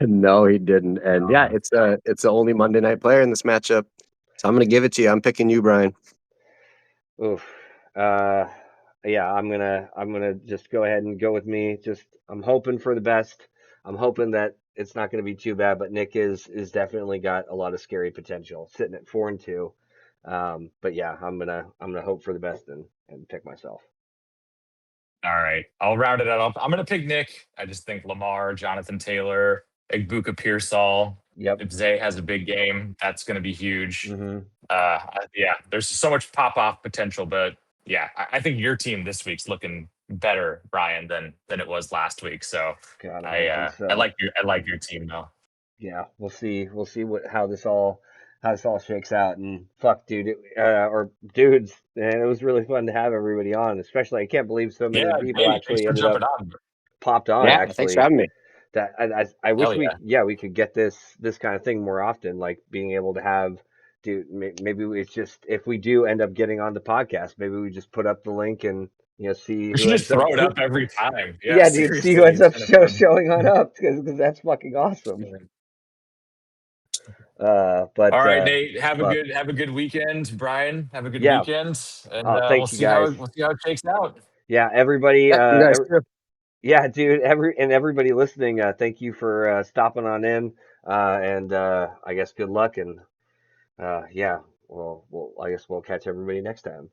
No, he didn't. And yeah, it's the only Monday night player in this matchup. So I'm gonna give it to you. I'm picking you, Brian. Oof. Uh, yeah, I'm gonna just go ahead and go with me. Just I'm hoping for the best. I'm hoping that it's not gonna be too bad, but Nick is definitely got a lot of scary potential, sitting at 4-2. But yeah, I'm gonna hope for the best and pick myself. All right, I'll round it up. I'm gonna pick Nick. I just think Lamar, Jonathan Taylor, Egbuka Pearsall. Yep. If Zay has a big game, that's gonna be huge. Mm-hmm. Yeah, there's so much pop off potential, but yeah, I think your team this week's looking better, Brian, than it was last week. So God, I'm hoping so. I like your team though. Yeah, we'll see. We'll see how this all shakes out. And fuck, dude, or dudes, man, it was really fun to have everybody on. Especially, I can't believe so many Yeah, people hey, thanks actually for ended up jumping on. popped on. Yeah, thanks for Actually, having me. that I Hell wish yeah. we could get this kind of thing more often. Like being able to have dude, maybe it's just if we do end up getting on the podcast, maybe we just put up the link and see We who should just ends up. throw it up every time. Yeah, Yeah, dude, see who seriously, ends it's up kind of fun. showing on up because that's fucking awesome. But All right, Nate. fuck Have a good weekend. Brian, have a good yeah. weekend, and Oh, we'll thank you see how guys. it shakes out. Yeah, everybody. Yeah, you guys too. Yeah, dude. Everybody listening. Thank you for stopping on in. And I guess good luck and yeah. Well, I guess we'll catch everybody next time.